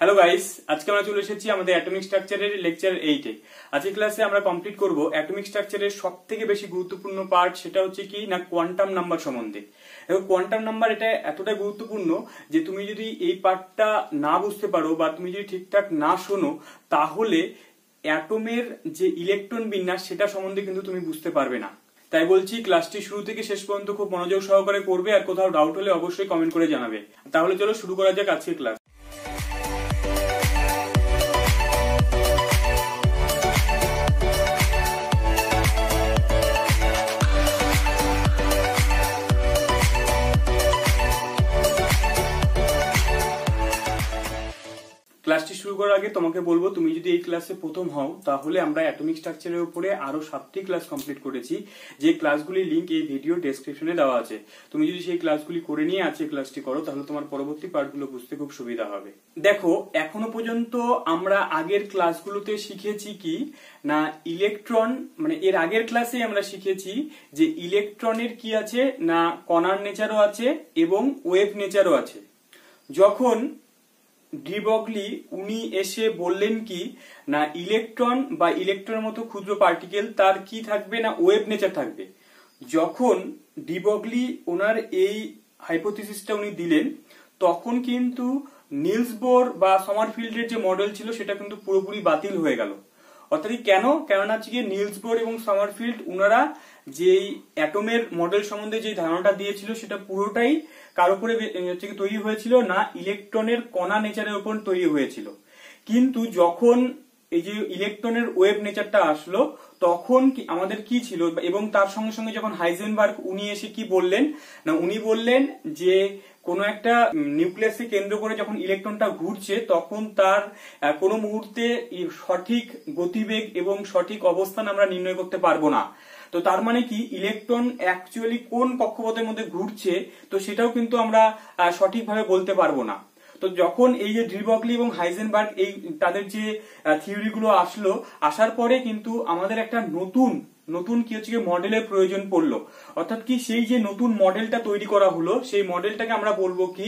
Hello guys, আজকে আমরা চলে এসেছি আমাদের অ্যাটমিক স্ট্রাকচারের লেকচার 8 এ। আজকে ক্লাসে আমরা কমপ্লিট করব অ্যাটমিক স্ট্রাকচারের সবথেকে বেশি গুরুত্বপূর্ণ পার্ট, সেটা হচ্ছে কি না কোয়ান্টাম নাম্বার সম্বন্ধে। এবং কোয়ান্টাম নাম্বার এটা এতটা গুরুত্বপূর্ণ যে তুমি যদি এই পার্টটা না বুঝতে পারো বা তুমি যদি ঠিকঠাক না শোনো, তাহলে অ্যাটমের যে ইলেকট্রন বিন্যাস সেটা সম্বন্ধে কিন্তু তুমি বুঝতে পারবে না। তাই বলছি, ক্লাসটি শুরু থেকে শেষ পর্যন্ত খুব মনোযোগ সহকারে করবে, আর কোথাও ডাউট হলে অবশ্যই কমেন্ট করে জানাবে। তাহলে চলো শুরু করা যাক আজকের ক্লাস। ক্লাসটি শুরু করার আগে তোমাকে বলবো, তুমি যদি এই ক্লাসে প্রথম হও তাহলে আমরা অ্যাটমিক স্ট্রাকচারের উপরে আরো 7টি ক্লাস কমপ্লিট করেছি, যে ক্লাসগুলির লিংক এই ভিডিও ডেসক্রিপশনে দেওয়া আছে। তুমি যদি সেই ক্লাসগুলি করে নিয়ে আছে ক্লাসটি করো, তাহলে তোমার পরবর্তী পার্টগুলো বুঝতে খুব সুবিধা হবে। দেখো, এখনো পর্যন্ত আমরা আগের ক্লাসগুলোতে শিখেছি কি না ইলেকট্রন, মানে এর আগের ক্লাসে আমরা শিখেছি যে ইলেকট্রনের কি আছে না কণার নেচারও আছে এবং ওয়েভ নেচারও আছে। যখন ডি ব্রগলি উনি এসে বললেন কি না ইলেকট্রন বা ইলেকট্রনের মতো ক্ষুদ্র পার্টিকেল তার কি থাকবে না ওয়েভ নেচার থাকবে। যখন ডি ব্রগলি ওনার এই হাইপোথিসিসটা উনি দিলেন, তখন কিন্তু নিলস বোর বা সমারফিল্ডের যে মডেল ছিল সেটা কিন্তু পুরোপুরি বাতিল হয়ে গেল। অর্থাৎ কেননা নিলস বোর এবং সমারফিল্ড ওনারা যেই অ্যাটমের মডেল সম্বন্ধে যে ধারণাটা দিয়েছিল সেটা পুরোটাই কার উপরে তৈরি হয়েছিল না ইলেকট্রনের কণা নেচারের উপর তৈরি হয়েছিল। কিন্তু যখন এই যে ইলেকট্রনের ওয়েভ নেচারটা আসলো, তখন আমাদের কি ছিল, এবং তার সঙ্গে সঙ্গে যখন হাইজেনবার্গ উনি এসে কি বললেন না উনি বললেন যে কোনো একটা নিউক্লিয়াসকে কেন্দ্র করে যখন ইলেকট্রনটা ঘুরছে, তখন তার কোনো মুহূর্তে সঠিক গতিবেগ এবং সঠিক অবস্থান আমরা নির্ণয় করতে পারবো না। তো তার মানে কি ইলেকট্রন অ্যাকচুয়ালি কোন কক্ষপথের মধ্যে ঘুরছে, তো সেটাও কিন্তু আমরা সঠিকভাবে বলতে পারবো না। তো যখন এই যে ডি ব্রগলি এবং হাইজেনবার্গ এই তাদের যে থিওরিগুলো আসার পরে কিন্তু আমাদের একটা নতুন কি হচ্ছে মডেলের প্রয়োজন পড়লো। অর্থাৎ কি সেই যে নতুন মডেলটা তৈরি করা হলো, সেই মডেলটাকে আমরা বলবো কি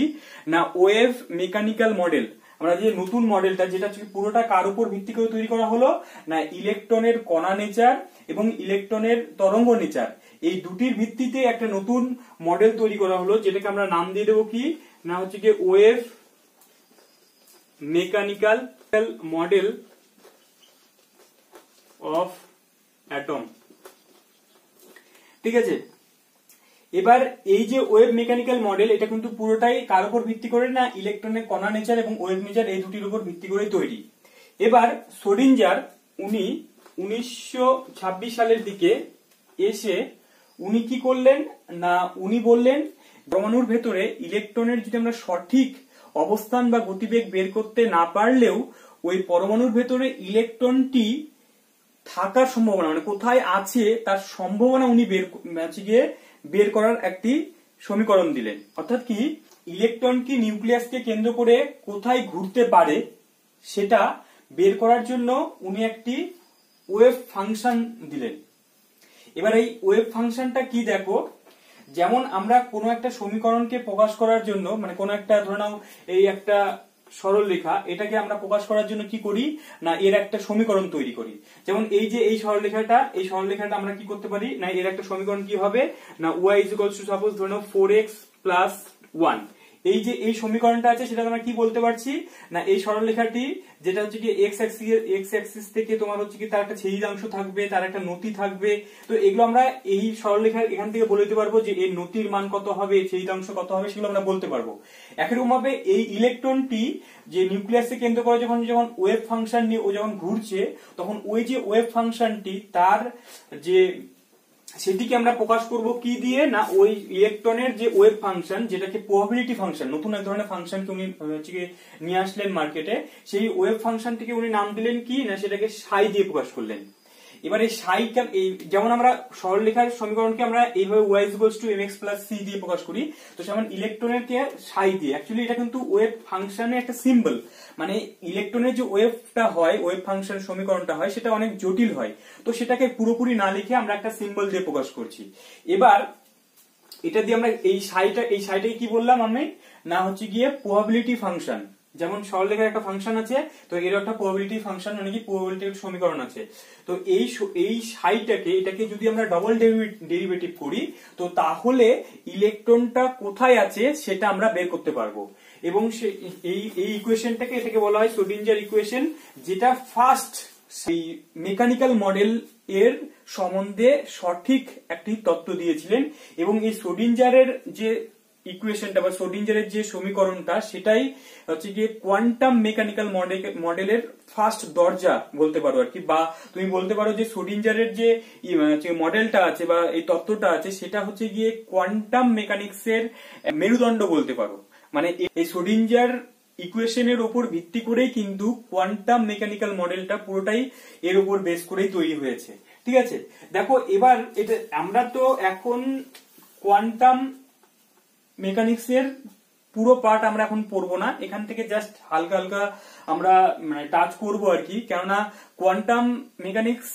না ওয়েভ মেকানিক্যাল মডেল। আমরা যে নতুন মডেলটা, যেটা পুরোটা কার উপর ভিত্তি করে তৈরি করা হলো না ইলেকট্রনের কণা নেচার এবং ইলেকট্রনের তরঙ্গ নেচার, এই দুটির ভিত্তিতে একটা নতুন মডেল তৈরি করা হলো, যেটাকে আমরা নাম দিয়ে দেবো কি না হচ্ছে কি wave mechanical model of atom. ঠিক আছে, এবার এই যে ওয়েভ মেকানিক্যাল মডেল, এটা কিন্তু পুরোটাই কার উপর ভিত্তি করে না ইলেকট্রনের কণা নেচার এবং ওয়েভ নেচার, এই দুটির উপর ভিত্তি করে তৈরি। এবার শ্রোডিঞ্জার উনি 1926 সালের দিকে এসে উনি কি করলেন না উনি বললেন পরমাণুর ভেতরে ইলেকট্রনের যদি আমরা সঠিক অবস্থান বা গতিবেগ বের করতে না পারলেও ওই পরমাণুর ভেতরে ইলেকট্রনটি থাকার সম্ভাবনা, মানে কোথায় আছে তার সম্ভাবনা উনি বের করার একটি সমীকরণ দিলেন। অর্থাৎ কি ইলেকট্রন কি নিউক্লিয়াসকে কেন্দ্র করে কোথায় ঘুরতে পারে সেটা বের করার জন্য উনি একটি ওয়েভ ফাংশন দিলেন। এবার এই ওয়েভ ফাংশনটা কি দেখো, যেমন আমরা কোনো একটা সমীকরণকে প্রকাশ করার জন্য, মানে কোনো একটা ধরে নাও এই একটা সরল রেখা, এটাকে আমরা প্রকাশ করার জন্য কি করি না এর একটা সমীকরণ তৈরি করি। যেমন এই যে এই সরলরেখাটা আমরা কি করতে পারি না এর একটা সমীকরণ কি হবে না y = সাপোজ ধরে নাও 4x + 1। এই যে এই সমীকরণটা আছে সেটা আমরা কি বলতে পারছি না এই সরলরেখাটি যেটা হচ্ছে কি x অ্যাক্সিস থেকে তোমার হচ্ছে কি তার একটা ছেদিতাংশ থাকবে, তার একটা নতি থাকবে। তো এগুলো আমরা এই সরলরেখার এখান থেকে বলে দিতে পারবো যে এর নতির মান কত হবে, ছেদিতাংশ কত হবে, সেগুলো আমরা বলতে পারবো। একরকম ভাবে এই ইলেকট্রনটি যে নিউক্লিয়াসকে কেন্দ্র করে যখন ওয়েভ ফাংশন নিয়ে ও যখন ঘুরছে, তখন ওই যে ওয়েভ ফাংশনটি তার যে সেটিকে আমরা প্রকাশ করব কি দিয়ে না ওই ইলেকট্রনের যে ওয়েভ ফাংশন, যেটাকে প্রবাবিলিটি ফাংশন, নতুন এক ধরনের ফাংশনকে উনি নিয়ে আসলেন মার্কেটে, সেই ওয়েভ ফাংশনটিকে উনি নাম দিলেন কি না সেটাকে সাই দিয়ে প্রকাশ করলেন। এবার এই সাইটা যেমন আমরা সরলরেখার সমীকরণকে আমরা এইভাবে y = mx + c দিয়ে প্রকাশ করি, তো যেমন ইলেকট্রনের কে সাই দিয়ে, অ্যাকচুয়ালি এটা কিন্তু ওয়েভ ফাংশনের একটা সিম্বল, মানে ইলেকট্রনের যে ওয়েভটা হয়, ওয়েভ ফাংশনের সমীকরণটা হয়, সেটা অনেক জটিল হয়। তো সেটাকে পুরোপুরি না লিখে আমরা একটা সিম্বল দিয়ে প্রকাশ করছি। এবার এটা দিয়ে আমরা এই সাইটাকে কি বললাম আমি না হচ্ছে গিয়ে প্রবাবিলিটি ফাংশন। যেমন সরলরেখার একটা ফাংশন আছে, তো এর একটা প্রবাবিলিটি ফাংশন মানে কি প্রবাবিলিটির সমীকরণ আছে। তো এই এটাকে যদি আমরা ডবল ডেরিভেটিভ করি, তো তাহলে ইলেকট্রনটা কোথায় আছে সেটা আমরা বের করতে পারবো। এবং এই ইকুয়েশনটাকে, এটাকে বলা হয় শ্রোডিঞ্জার ইকুয়েশন, যেটা ফার্স্ট সেই মেকানিক্যাল মডেল এর সম্বন্ধে সঠিক একটি তত্ত্ব দিয়েছিলেন। এবং এই শ্রোডিঞ্জারের যে ইকুয়েশনটা বা শ্রোডিঞ্জারের যে সমীকরণটা, সেটাই হচ্ছে গিয়ে কোয়ান্টাম মেকানিক্যাল মডেলের ফার্স্ট দরজা বলতে পারো আর কি। বা তুমি বলতে পারো যে শ্রোডিঞ্জারের যে মডেলটা আছে বা এই তত্ত্বটা আছে, সেটা হচ্ছে গিয়ে কোয়ান্টাম মেকানিক্স এর মেরুদণ্ড বলতে পারো। মানে এই শ্রোডিঞ্জার ইকুয়েশনের উপর ভিত্তি করেই কিন্তু কোয়ান্টাম মেকানিক্যাল মডেলটা পুরোটাই এর উপর বেস করেই তৈরি হয়েছে। ঠিক আছে, দেখো এবার এটা আমরা তো এখন কোয়ান্টাম মেকানিক্স এর পুরো পার্ট আমরা এখন পড়বো না, এখান থেকে জাস্ট হালকা হালকা আমরা মানে টাচ করবো আর কি। কেননা কোয়ান্টাম মেকানিক্স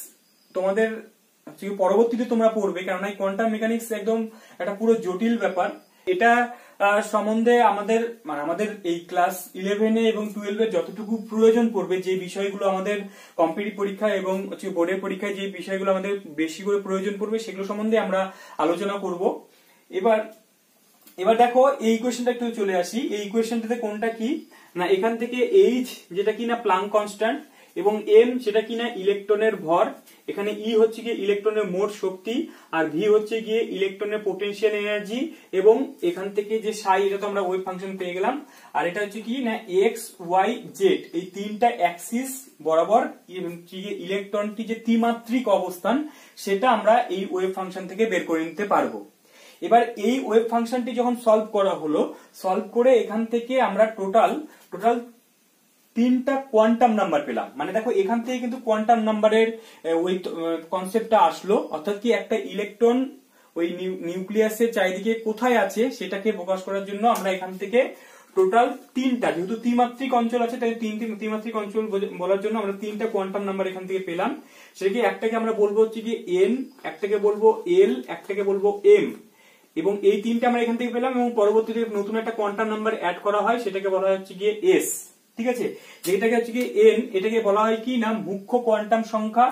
তোমাদের পরবর্তীতে তোমরা পড়বে, কেননা এই কোয়ান্টাম মেকানিক্স একদম একটা পুরো জটিল ব্যাপার। এটা সম্বন্ধে আমাদের এই ক্লাস 11 এবং 12 যতটুকু প্রয়োজন পড়বে, যে বিষয়গুলো আমাদের কম্পিটিটিভ পরীক্ষা এবং বোর্ডের পরীক্ষায় যে বিষয়গুলো আমাদের বেশি করে প্রয়োজন পড়বে, সেগুলো সম্বন্ধে আমরা আলোচনা করব। এবার দেখো এই ইকুয়েশনটা একটু চলে আসি। এই ইকুয়েশনটাতে কোনটা কি না, এখান থেকে এইচ যেটা কি না প্লাঙ্ক কনস্ট্যান্ট, এবং এম যেটা কি না ইলেকট্রনের ভর, এখানে ই হচ্ছে গিয়ে ইলেকট্রনের মোট শক্তি, আর ভি হচ্ছে গিয়ে ইলেকট্রনের পোটেনশিয়াল এনার্জি, এবং এখান থেকে যে সাই, এটা তো আমরা ওয়েভ ফাংশন পেয়ে গেলাম। আর এটা হচ্ছে কি না এক্স ওয়াই জেড, এই তিনটা অ্যাক্সিস বরাবর ইলেকট্রনটি যে ত্রিমাত্রিক অবস্থান, সেটা আমরা এই ওয়েভ ফাংশন থেকে বের করে নিতে পারবো। এবার এই ওয়েভ ফাংশনটি যখন সলভ করা হলো, সলভ করে এখান থেকে আমরা টোটাল 3টা কোয়ান্টাম নাম্বার পেলাম। মানে দেখো এখান থেকে কিন্তু কোয়ান্টাম নাম্বারের ওই কনসেপ্টটা আসলো, অর্থাৎ কি একটা ইলেকট্রন ওই নিউক্লিয়াসের চারিদিকে কোথায় আছে সেটাকে প্রকাশ করার জন্য আমরা এখান থেকে টোটাল 3টা, যেহেতু ত্রিমাত্রিক অঞ্চল আছে তাই ত্রিমাত্রিক অঞ্চল বলার জন্য আমরা 3টা কোয়ান্টাম নাম্বার এখান থেকে পেলাম। সেটাকে একটাকে আমরা বলবো হচ্ছে কি এন, একটাকে বলবো এল, একটাকে বলবো এম, এবং এই 3টা আমরা এখান থেকে পেলাম। এবং পরবর্তীতে নতুন একটা কোয়ান্টাম নাম্বার অ্যাড করা হয়, সেটাকে বলা হচ্ছে গিয়ে এস। ঠিক আছে, যেটাকে হচ্ছে কি এন, এটাকে বলা হয় কি না মুখ্য কোয়ান্টাম সংখ্যা।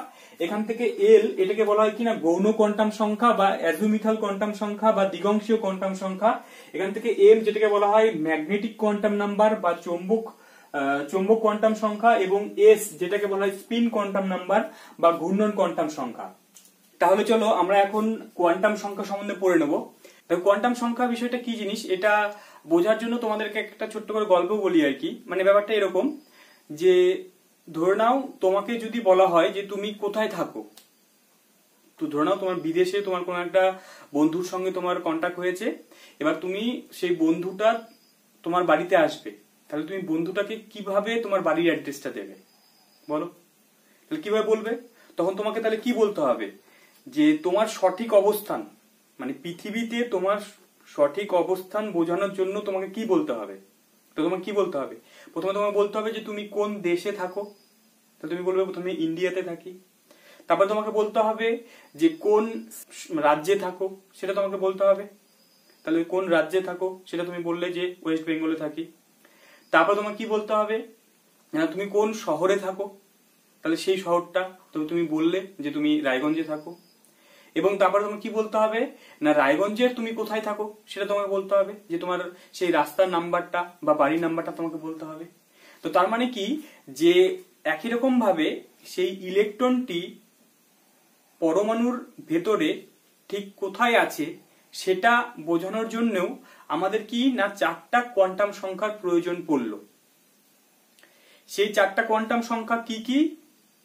এখান থেকে এল, এটাকে বলা হয় কি না গৌণ কোয়ান্টাম সংখ্যা বা অ্যাজোমিথাল কোয়ান্টাম সংখ্যা বা দিগংশীয় কোয়ান্টাম সংখ্যা। এখান থেকে এম, যেটাকে বলা হয় ম্যাগনেটিক কোয়ান্টাম নাম্বার বা চৌম্বক কোয়ান্টাম সংখ্যা, এবং এস, যেটাকে বলা হয় স্পিন কোয়ান্টাম নাম্বার বা ঘূর্ণন কোয়ান্টাম সংখ্যা। তাহলে চলো আমরা এখন কোয়ান্টাম সংখ্যা সম্বন্ধে পড়ে নেব। কোয়ান্টাম সংখ্যা বিষয়টা কি জিনিস, এটা বোঝার জন্য তোমাদেরকে একটা ছোট্ট করে গল্প বলি আর কি। মানে ব্যাপারটা এরকম যে ধরে নাও তোমাকে যদি বলা হয় যে তুমি কোথায় থাকো, তো ধরে নাও তোমার বিদেশে তোমার কোন একটা বন্ধুর সঙ্গে তোমার কন্ট্যাক্ট হয়েছে। এবার তুমি সেই বন্ধুটা তোমার বাড়িতে আসবে, তাহলে তুমি বন্ধুটাকে কিভাবে তোমার বাড়ির অ্যাড্রেসটা দেবে বলো? তাহলে কিভাবে বলবে? তখন তোমাকে তাহলে কি বলতে হবে যে তোমার সঠিক অবস্থান, মানে পৃথিবীতে তোমার সঠিক অবস্থান বোঝানোর জন্য তোমাকে কি বলতে হবে? তো তোমাকে কি বলতে হবে? প্রথমে তোমাকে বলতে হবে যে তুমি কোন দেশে থাকো, তো তুমি বলবে প্রথমে ইন্ডিয়াতে থাকি। তারপর তোমাকে বলতে হবে যে কোন রাজ্যে থাকো, সেটা তোমাকে বলতে হবে। তাহলে কোন রাজ্যে থাকো সেটা তুমি বললে যে ওয়েস্ট বেঙ্গলে থাকি। তারপর তোমাকে কি বলতে হবে না তুমি কোন শহরে থাকো, তাহলে সেই শহরটা তুমি বললে যে তুমি রায়গঞ্জে থাকো। এবং তারপর তোমাকে কি বলতে হবে না রায়গঞ্জের তুমি কোথায় থাকো সেটা তোমাকে বলতে হবে, যে তোমার সেই রাস্তার নাম্বারটা বা বাড়ির নাম্বারটা তোমাকে বলতে হবে। তো তার মানে কি যে একই রকম ভাবে সেই ইলেকট্রনটি পরমাণুর ভেতরে ঠিক কোথায় আছে সেটা বোঝানোর জন্যও আমাদের কি না 4টা কোয়ান্টাম সংখ্যার প্রয়োজন পড়লো। সেই 4টা কোয়ান্টাম সংখ্যা কি কি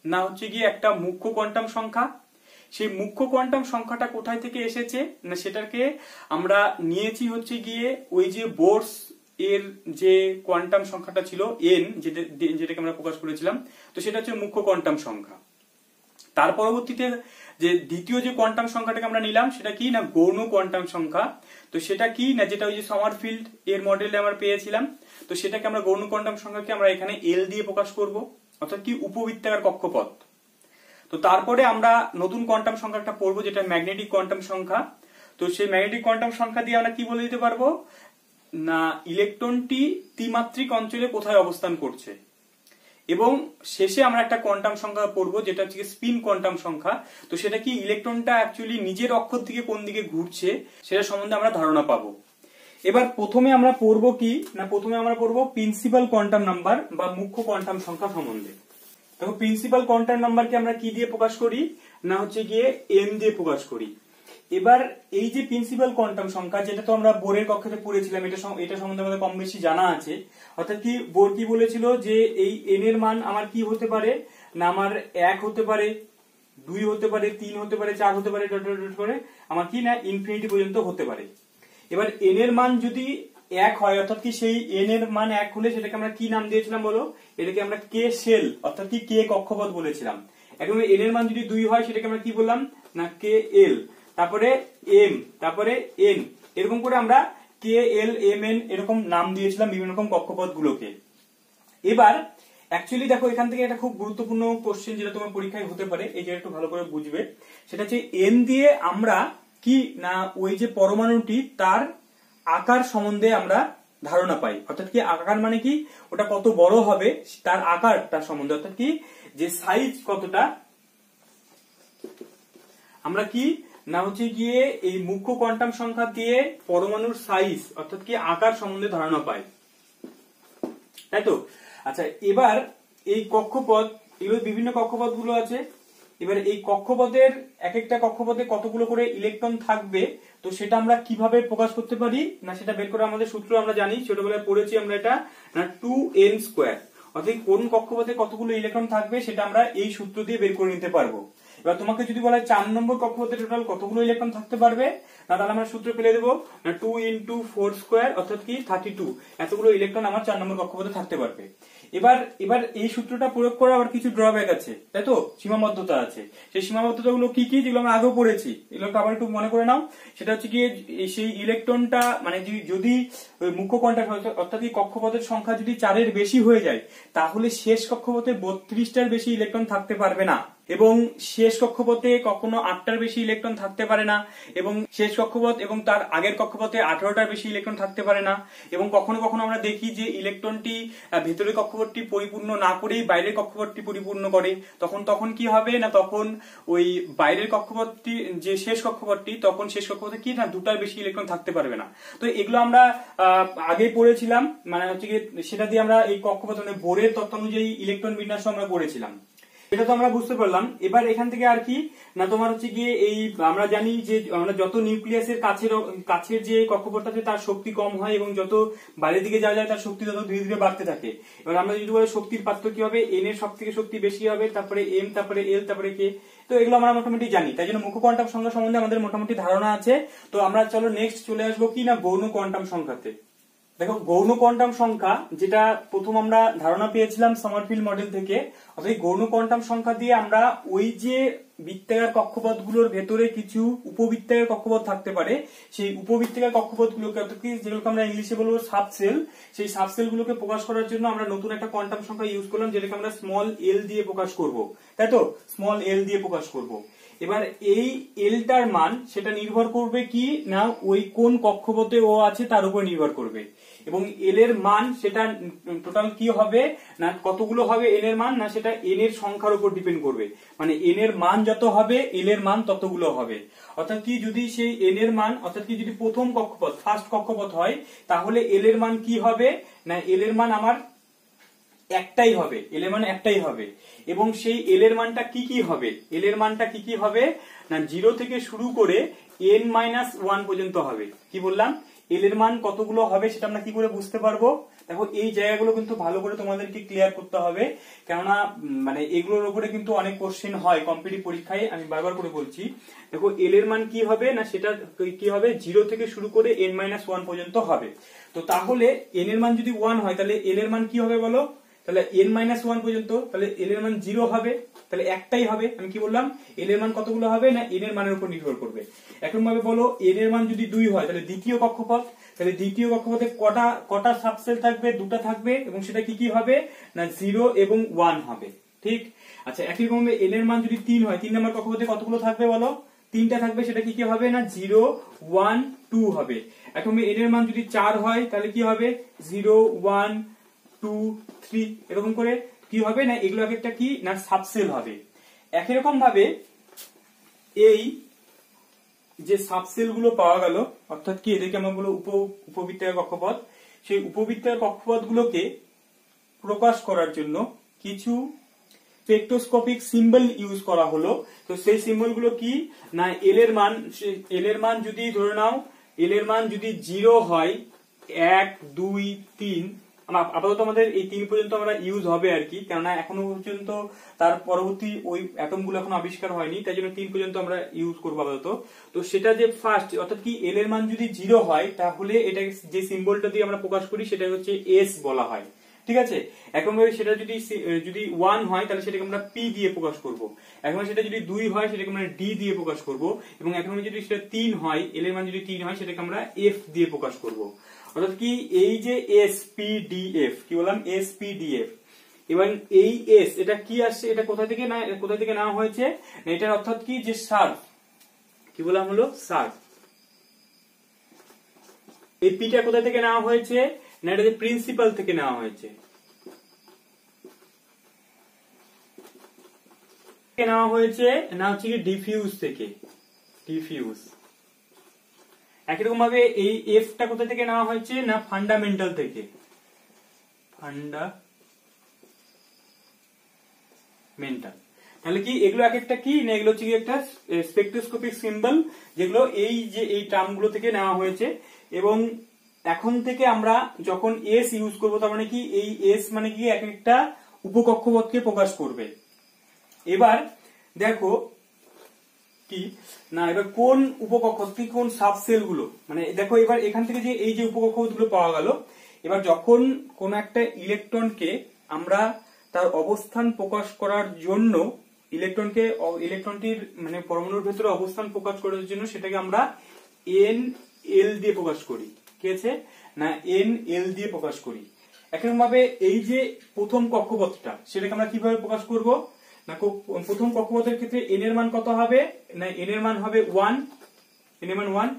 না হচ্ছে গিয়ে একটা মুখ্য কোয়ান্টাম সংখ্যা। সেই মুখ্য কোয়ান্টাম সংখ্যাটা কোথায় থেকে এসেছে না সেটাকে আমরা নিয়েছি হচ্ছে গিয়ে ওই যে বোরস এর যে কোয়ান্টাম সংখ্যাটা ছিল এন, যেটাকে আমরা প্রকাশ করেছিলাম, তো সেটা হচ্ছে মুখ্য কোয়ান্টাম সংখ্যা। তার পরবর্তীতে যে দ্বিতীয় যে কোয়ান্টাম সংখ্যাটাকে আমরা নিলাম সেটা কি না গৌণ কোয়ান্টাম সংখ্যা। তো সেটা কি না যেটা ওই যে সমারফিল্ড এর মডেলে আমরা পেয়েছিলাম, তো সেটাকে আমরা গৌণ কোয়ান্টাম সংখ্যাকে আমরা এখানে এল দিয়ে প্রকাশ করব, অর্থাৎ কি উপবৃত্তাকার কক্ষপথ। তো তারপরে আমরা নতুন কোয়ান্টাম সংখ্যাটা পড়বো যেটা ম্যাগনেটিক কোয়ান্টাম সংখ্যা। তো সেই ম্যাগনেটিক কোয়ান্টাম সংখ্যা দিয়ে আমরা কি বলে দিতে পারবো না ইলেকট্রনটি ত্রিমাত্রিক অঞ্চলে কোথায় অবস্থান করছে, এবং শেষে আমরা একটা কোয়ান্টাম সংখ্যা পড়বো যেটা হচ্ছে স্পিন কোয়ান্টাম সংখ্যা। তো সেটা কি ইলেকট্রনটা অ্যাকচুয়ালি নিজের অক্ষর থেকে কোন দিকে ঘুরছে সেটা সম্বন্ধে আমরা ধারণা পাবো। এবার প্রথমে আমরা পড়বো কি না, প্রথমে আমরা পড়বো প্রিন্সিপাল কোয়ান্টাম নাম্বার বা মুখ্য কোয়ান্টাম সংখ্যা সম্বন্ধে। দেখো প্রিন্সিপাল কোয়ান্টাম নাম্বারকে আমরা কি দিয়ে প্রকাশ করি না হচ্ছে গিয়ে এম দিয়ে প্রকাশ করি। এবার এই যে প্রিন্সিপাল কোয়ান্টাম সংখ্যা, যেটা তো আমরা বোরের কক্ষে পড়েছিলাম, এটা সম্বন্ধে আমাদের কম বেশি জানা আছে। অর্থাৎ কি বোর কি বলেছিল যে এই এন এর মান আমার কি হতে পারে না, আমার 1 হতে পারে, 2 হতে পারে, 3 হতে পারে, 4 হতে পারে, ডট ডট ডট করে আমার কি না ইনফিনিটি পর্যন্ত হতে পারে। এবার এন এর মান যদি 1 হয়, অর্থাৎ কি সেই এন এর মান 1 হলে সেটাকে আমরা কি নাম দিয়েছিলাম বলো, এটাকে আমরা কে শেল অর্থাৎ কি কে কক্ষপথ বলেছিলাম। এখন এন এর মান যদি 2 হয় সেটাকে আমরা কি বললাম না কে এল, তারপরে এম, তারপরে এন, এরকম করে আমরা কে এল এম এন এরকম নাম দিয়েছিলাম বিভিন্ন রকম কক্ষপথ গুলোকে। এবার অ্যাকচুয়ালি দেখো এখান থেকে একটা খুব গুরুত্বপূর্ণ কোশ্চেন যেটা তোমার পরীক্ষায় হতে পারে, এই যে একটু ভালো করে বুঝবে, সেটা হচ্ছে এন দিয়ে আমরা কি না ওই যে পরমাণুটি তার আকার সম্বন্ধে আমরা ধারণা পাই। অর্থাৎ কি আকার মানে কি, ওটা কত বড় হবে তার আকারটা সম্বন্ধে, অর্থাৎ কি যে সাইজ কতটা আমরা কি না হচ্ছে গিয়ে এই মুখ্য কোয়ান্টাম সংখ্যা দিয়ে পরমাণুর সাইজ অর্থাৎ কি আকার সম্বন্ধে ধারণা পাই, তাই তো। আচ্ছা এবার এই কক্ষপথ, এগুলো বিভিন্ন কক্ষপথ গুলো আছে। এবার এই কক্ষপথের এক একটা কক্ষপথে কতগুলো করে ইলেকট্রন থাকবে, তো সেটা আমরা কিভাবে প্রকাশ করতে পারি না, সেটা বের করে আমাদের সূত্র আমরা জানি, ছোটবেলায় পড়েছি আমরা এটা না 2n²। অর্থাৎ কোন কক্ষপথে কতগুলো ইলেকট্রন থাকবে সেটা আমরা এই সূত্র দিয়ে বের করে নিতে পারবো। এবার তোমাকে যদি বলা হয় 4 নম্বর কক্ষপথে টোটাল কতগুলো ইলেকট্রন থাকতে পারবে, না তাহলে আমরা সূত্র ফেলে দেবো না 2 × 4² অর্থাৎ কি 32 এতগুলো ইলেকট্রন আমার 4 নম্বর কক্ষপথে থাকতে পারবে। এবার এই সূত্রটা প্রয়োগ করার আবার কিছু ড্রব্যাক আছে, তাই তো, সীমাবদ্ধতা আছে। সেই সীমাবদ্ধতা গুলো কি কি, যেগুলো আমরা আগেও পড়েছি, এগুলোকে আবার একটু মনে করে নাও। সেটা হচ্ছে কি সেই ইলেকট্রনটা মানে যদি মুখ্য কোয়ান্টাম অর্থাৎ কি কক্ষপথের সংখ্যা যদি 4-এর বেশি হয়ে যায়, তাহলে শেষ কক্ষপথে 32টার বেশি ইলেকট্রন থাকতে পারবে না, এবং শেষ কক্ষপথে কখনো 8টার বেশি ইলেকট্রন থাকতে পারে না, এবং শেষ কক্ষপথ এবং তার আগের কক্ষপথে 18টার বেশি ইলেকট্রন থাকতে পারে না। এবং কখনো কখনো আমরা দেখি যে ইলেকট্রনটি ভেতরের কক্ষপথটি পরিপূর্ণ না করেই বাইরের কক্ষপথটি পরিপূর্ণ করে, তখন কি হবে না, তখন ওই বাইরের কক্ষপথটি যে শেষ কক্ষপথটি, তখন শেষ কক্ষপথে কি না 2টার বেশি ইলেকট্রন থাকতে পারবে না। তো এগুলো আমরা আগে পড়েছিলাম, মানে হচ্ছে কি সেটা দিয়ে আমরা এই কক্ষপথ মানে বোরের তত্ত্ব অনুযায়ী ইলেকট্রন বিন্যাস আমরা করেছিলাম, এটা তো আমরা বুঝতে পারলাম। এবার এখান থেকে আর কি না তোমার হচ্ছে গিয়ে এই আমরা জানি যে আমরা যত নিউক্লিয়াসের কাছের যে কক্ষপথটা আছে তার শক্তি কম হয়, এবং যত বাইরের দিকে যাওয়া যায় তার শক্তি তত ধীরে ধীরে বাড়তে থাকে। এবার আমরা যদি বলি শক্তির পার্থক্য কি হবে, এন এর সব থেকে শক্তি বেশি হবে, তারপরে এম, তারপরে এল, তারপরে কে, তো এগুলো আমরা মোটামুটি জানি। তাই জন্য মুখ্য কোয়ান্টাম সংখ্যা সম্বন্ধে আমাদের মোটামুটি ধারণা আছে। তো আমরা চলো নেক্সট চলে আসবো কি না গৌণ কোয়ান্টাম সংখ্যাতে। দেখো গৌণ কোয়ান্টাম সংখ্যা যেটা প্রথম আমরা ধারণা পেয়েছিলাম সামারফিল্ড মডেল থেকে, অর্থাৎ গৌণ কোয়ান্টাম সংখ্যা দিয়ে আমরা ওই যে বৃত্তাকার কক্ষপথ গুলোর ভেতরে কিছু উপবৃত্তাকার কক্ষপথ থাকতে পারে, সেই উপবৃত্তাকার কক্ষপথ গুলোকে অর্থাৎ যেগুলোকে আমরা ইংলিশে বলবো সাবসেল, সেই সাবসেল গুলোকে প্রকাশ করার জন্য আমরা নতুন একটা কোয়ান্টাম সংখ্যা ইউজ করলাম, যেটাকে আমরা স্মল এল দিয়ে প্রকাশ করব, তাই তো, স্মল এল দিয়ে প্রকাশ করব। এবার এই এলটার মান সেটা নির্ভর করবে কি না ওই কোন কক্ষপথে ও আছে তার উপর নির্ভর করবে, এবং এল এর মান সেটা টোটাল কি হবে না কতগুলো হবে এন এর মান, না সেটা এন এর সংখ্যার উপর ডিপেন্ড করবে, মানে এন এর মান যত হবে এল এর মান ততগুলো হবে। অর্থাৎ কি যদি সেই এন এর মান অর্থাৎ কি যদি প্রথম কক্ষপথ ফার্স্ট কক্ষপথ হয়, তাহলে এল এর মান কি হবে না এল এর মান আমার একটাই হবে, এল এর মান একটাই হবে। এবং সেই এল এর মানটা কি কি হবে, এল এর মানটা কি কি হবে না 0 থেকে শুরু করে n-1 পর্যন্ত হবে। কি বললাম, এল এর মান কতগুলো হবে সেটা আমরা কি করে বুঝতে পারবো। দেখো এই জায়গাগুলো কিন্তু ভালো করে তোমাদেরকে ক্লিয়ার করতে হবে, কেননা মানে এগুলোর উপরে কিন্তু অনেক কোশ্চেন হয় কম্পিটিটিভ পরীক্ষায়, আমি বারবার করে বলছি। দেখো এল এর মান কি হবে না সেটা কি হবে 0 থেকে শুরু করে n-1 পর্যন্ত হবে। তো তাহলে n এর মান যদি 1 হয় তাহলে এল এর মান কি হবে বলো, তাহলে n-1 পর্যন্ত, তাহলে এল এর মান 0 হবে, তাহলে একটাই হবে। আমি কি বললাম, এল এর মান কতগুলো হবে না এন এর মানের উপর নির্ভর করবে। এখন ভাবে বলো এন এর মান যদি 2 হয় তাহলে দ্বিতীয় কক্ষপথ, তাহলে দ্বিতীয় কক্ষপথে কটা সাবসেল থাকবে, 2টা থাকবে, এবং সেটা কি কি হবে না 0 এবং 1 হবে, ঠিক। আচ্ছা একই রকম এন এর মান যদি 3 হয়, 3 নম্বর কক্ষপথে কতগুলো থাকবে বলো, তিনটা থাকবে সেটা কি কি হবে না 0 1 2 হবে। এখন n এর মান যদি 4 হয় তাহলে কি হবে 0 1 2 3 এরকম করে কি হবে না এগুলো একটা কি না সাবসেল হবে। একই রকম ভাবে এই যে সাবসেল গুলো পাওয়া গেল অর্থাৎ কি এদেরকে আমরা বলবো উপবৃত্তাকার কক্ষপথ, সেই উপবৃত্তাকার কক্ষপথ গুলোকে প্রকাশ করার জন্য কিছু স্পেকট্রোস্কোপিক সিম্বল ইউজ করা হলো। তো সেই সিম্বল গুলো কি না এল এর মান যদি ধরে নাও এল এর মান যদি 0 হয় 1 2 3 আপাতত আমাদের এই 3 পর্যন্ত আমরা ইউজ হবে আর কি, কেননা এখনো পর্যন্ত তার পরবর্তী ওই অ্যাটম গুলো এখন আবিষ্কার হয়নি, তাই জন্য 3 পর্যন্ত আমরা ইউজ করবো আপাতত। তো সেটা যে ফার্স্ট অর্থাৎ কি এল এর মান যদি 0 হয় তাহলে এটা যে সিম্বলটা দিয়ে আমরা প্রকাশ করি সেটা হচ্ছে এস বলা হয়, ঠিক আছে। এখন সেটা যদি 1 হয় তাহলে সেটাকে আমরা পি দিয়ে প্রকাশ করব। এখন সেটা যদি 2 হয় সেটাকে আমরা ডি দিয়ে প্রকাশ করব, এবং এখন যদি সেটা 3 হয় এল এর মান যদি 3 হয় সেটাকে আমরা এফ দিয়ে প্রকাশ করব। অর্থাৎ কি এই যে এস পি ডি এফ কি বললাম এস পি ডি এফ, এবং এই এস এটা কি আসছে এটা কোথা থেকে নেওয়া হয়েছে এটার অর্থাৎ কি যে সার্ভ কি বললাম হলো সার্ভ। এই পিটা কোথা থেকে নেওয়া হয়েছে না এটা যে প্রিন্সিপাল থেকে নেওয়া হয়েছে, নেওয়া হয়েছে না হচ্ছে কি ডিফিউজ থেকে, ডিফিউজ। একই রকম ভাবে এই এফটা কোথা থেকে নেওয়া হয়েছে না ফান্ডামেন্টাল থেকে, ফান্ডামেন্টাল। তাহলে কি এগুলো এক একটা কি না এগুলো হচ্ছে কি একটা স্পেকট্রোস্কোপিক সিম্বল যেগুলো এই যে এই টার্মগুলো থেকে নেওয়া হয়েছে। এবং এখন থেকে আমরা যখন এস ইউজ করবো তার মানে কি এই এস মানে কি এক একটা উপকক্ষপথকে প্রকাশ করবে। এবার দেখো কি না এবার কোন উপকক্ষপথ কি কোন সাবসেল গুলো মানে দেখো এবার এখান থেকে যে এই যে উপকক্ষপথ গুলো পাওয়া গেল, এবার যখন কোন একটা ইলেকট্রনকে আমরা তার অবস্থান প্রকাশ করার জন্য ইলেকট্রনটির মানে পরমাণুর ভেতরে অবস্থান প্রকাশ করার জন্য সেটাকে আমরা এন এল দিয়ে প্রকাশ করি, কি আছে না এন এল দিয়ে প্রকাশ করি। একরকম ভাবে এই যে প্রথম কক্ষপথটা সেটাকে আমরা কিভাবে প্রকাশ করব না প্রথম কক্ষপথের ক্ষেত্রে এন এর মান কত হবে না এন এর মান হবে 1, এন এর মান 1।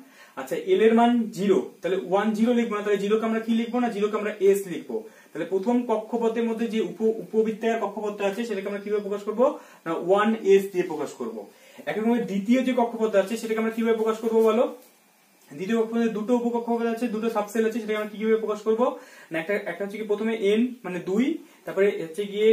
আচ্ছা এল এর মান 0 তাহলে 1 0 লিখবো না, তাহলে 0 কে আমরা কি লিখবো না 0 কে আমরা এস লিখবো। তাহলে প্রথম কক্ষপথের মধ্যে যে উপবৃত্তাকার কক্ষপথটা আছে সেটাকে আমরা কিভাবে প্রকাশ করব না 1 এস দিয়ে প্রকাশ করব। একরকম দ্বিতীয় যে কক্ষপথ আছে সেটাকে আমরা কিভাবে প্রকাশ করব বলো, দ্বিতীয় কক্ষপথে দুটো উপকক্ষপথ আছে দুটো সাবসেল আছে সেটাকে আমরা কিভাবে প্রকাশ করব না একটা হচ্ছে কি প্রথমে n মানে 2, তারপরে হচ্ছে গিয়ে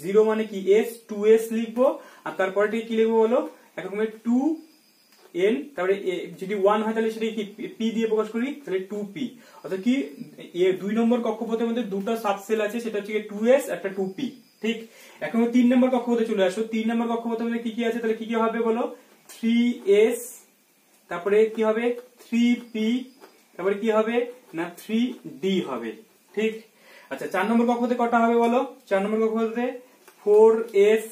0 মানে কি s 2s লিখবো, আর তারপরে কি লিখবো বলো একরকম 2n, তারপরে যদি 1 হয় তাহলে সেটা কি p দিয়ে প্রকাশ করি তাহলে 2p। অর্থাৎ কি 2 নম্বর কক্ষপথের মধ্যে দুটো সাবসেল আছে সেটা হচ্ছে 2s একটা 2p, ঠিক। এখন 3 নম্বর কক্ষপথে চলে আসো, 3 নম্বর কক্ষপথের মধ্যে কি কি আছে তাহলে কি কি হবে বলো 3s, তারপরে কি হবে 3p, তারপরে কি হবে না 3d হবে, ঠিক। আচ্ছা 4 নম্বর কক্ষপথে কটা হবে বলো, 4 নম্বর কক্ষপথে 4s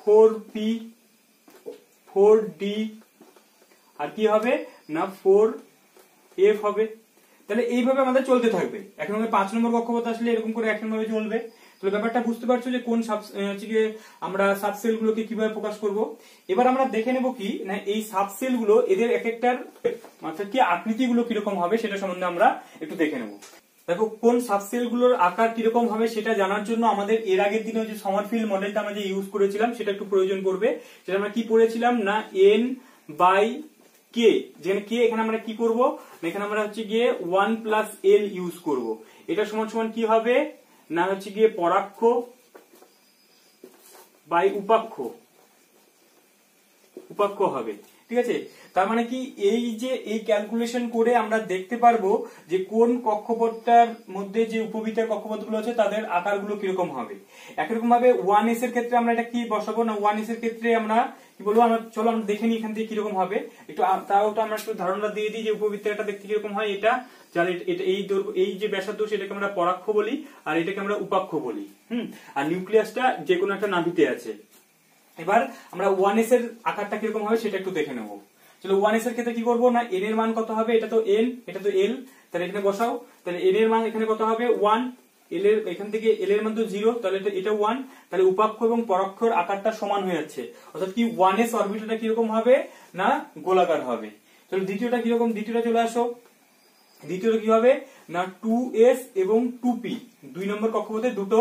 4p 4d আর কি হবে না 4f হবে। তাহলে এইভাবে আমাদের চলতে থাকবে। এখন 5 নম্বর কক্ষপথ আসলে এরকম করে একই ভাবে চলবে। তাহলে ব্যাপারটা বুঝতে পারছো যে কোন আমরা সাবসেল গুলোকে কিভাবে প্রকাশ করব। এবার আমরা দেখে নেব কি না এই সাবসেল গুলো এদের এক একটার অর্থাৎ কি আকৃতি গুলো কিরকম হবে সেটা সম্বন্ধে আমরা একটু দেখে নেব। দেখো কোন সাবসেল গুলোর আকার কিরকম হবে সেটা জানার জন্য আমাদের এর আগের দিনে যে সমারফিল্ড মডেলটা আমরা যে ইউজ করেছিলাম সেটা একটু প্রয়োজন পড়বে। সেটা আমরা কি পড়েছিলাম না n বাই কে, যেখানে কে এখানে আমরা কি করব এখানে আমরা হচ্ছে গিয়ে 1 প্লাস এল ইউজ করব। এটা সমান সমান কি হবে না হচ্ছে গিয়ে পরাক্ষ বাই উপাক্ষ হবে, ঠিক আছে। তার মানে কি এই যে এই ক্যালকুলেশন করে আমরা দেখতে পারবো যে কোন কক্ষপথটার মধ্যে যে উপবৃত্তাকার কক্ষপথগুলো আছে তাদের আকারগুলো কিরকম হবে। একরকম ভাবে 1s এর ক্ষেত্রে আমরা এটা কি বসাবো না 1s এর ক্ষেত্রে আমরা কি বলবো আমরা চলো আমরা দেখে নিই এখান থেকে কিরকম হবে একটু, তাও তো আমরা একটু ধারণা দিয়ে দিই যে উপবৃত্তাকারটা দেখতে কিরকম হয়। এটা এই যে ব্যাসার্ধ সেটাকে আমরা পরাক্ষ বলি আর এটাকে আমরা উপাক্ষ বলি, আর নিউক্লিয়াসটা যে কোনো একটা নাভিতে আছে। এবার আমরা 1s এর আকারটা কিরকম হবে সেটা একটু দেখে নেবো। চলো 1s এর ক্ষেত্রে কি করবো না n এর মান কত হবে, এটা তো n এটা তো l, তাহলে এখানে বসাও, তাহলে n এর মান এখানে কত হবে 1, এল এর এখান থেকে এল এর মান তো 0, তাহলে এটা 1, তাহলে উপাক্ষ এবং পরাক্ষর আকারটা সমান হয়ে যাচ্ছে, অর্থাৎ কি 1s অরবিটালটা কিরকম হবে না গোলাকার হবে। তাহলে দ্বিতীয়টা কিরকম, দ্বিতীয়টা চলে আসো। দ্বিতীয়টা কি হবে না 2s এবং 2p, 2 নম্বর কক্ষপথে দুটো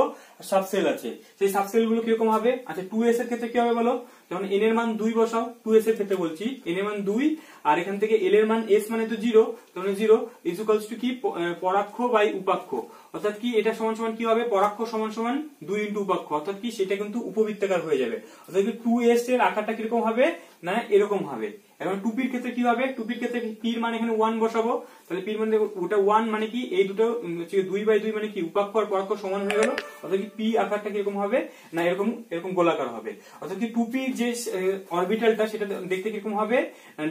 সাবসেল আছে, সেই সাবসেল গুলো কিরকম হবে। আচ্ছা 2s এর ক্ষেত্রে কি হবে বলো, যখন n এর মান 2 বসাও, 2s এর ক্ষেত্রে বলছি n এর মান 2 আর এখান থেকে l এর মান s মানে তো 0, তাহলে 0 ইজ ইকুয়ালস টু কি পরাক্ষ বাই উপাক্ষ, অর্থাৎ কি এটা সমান সমান কি হবে পরাক্ষ সমান সমান 2 ইনটু উপাক্ষ, অর্থাৎ কি সেটা কিন্তু উপবৃত্তাকার হয়ে যাবে, অর্থাৎ কি 2s এর আকারটা কিরকম হবে না এরকম হবে। এখন 2p এর ক্ষেত্রে কি হবে, 2p এর ক্ষেত্রে p এর মান এখানে 1 বসাবো, তাহলে p এর মান ওটা 1 মানে কি এই দুটো 2/2 মানে কি উপাক্ষ আর পরাক্ষ সমান হয়ে গেল, অর্থাৎ কি p আকারটা কিরকম হবে না এরকম এরকম গোলাকার হবে, অর্থাৎ কি 2p যে অরবিটালটা সেটা দেখতে কিরকম হবে,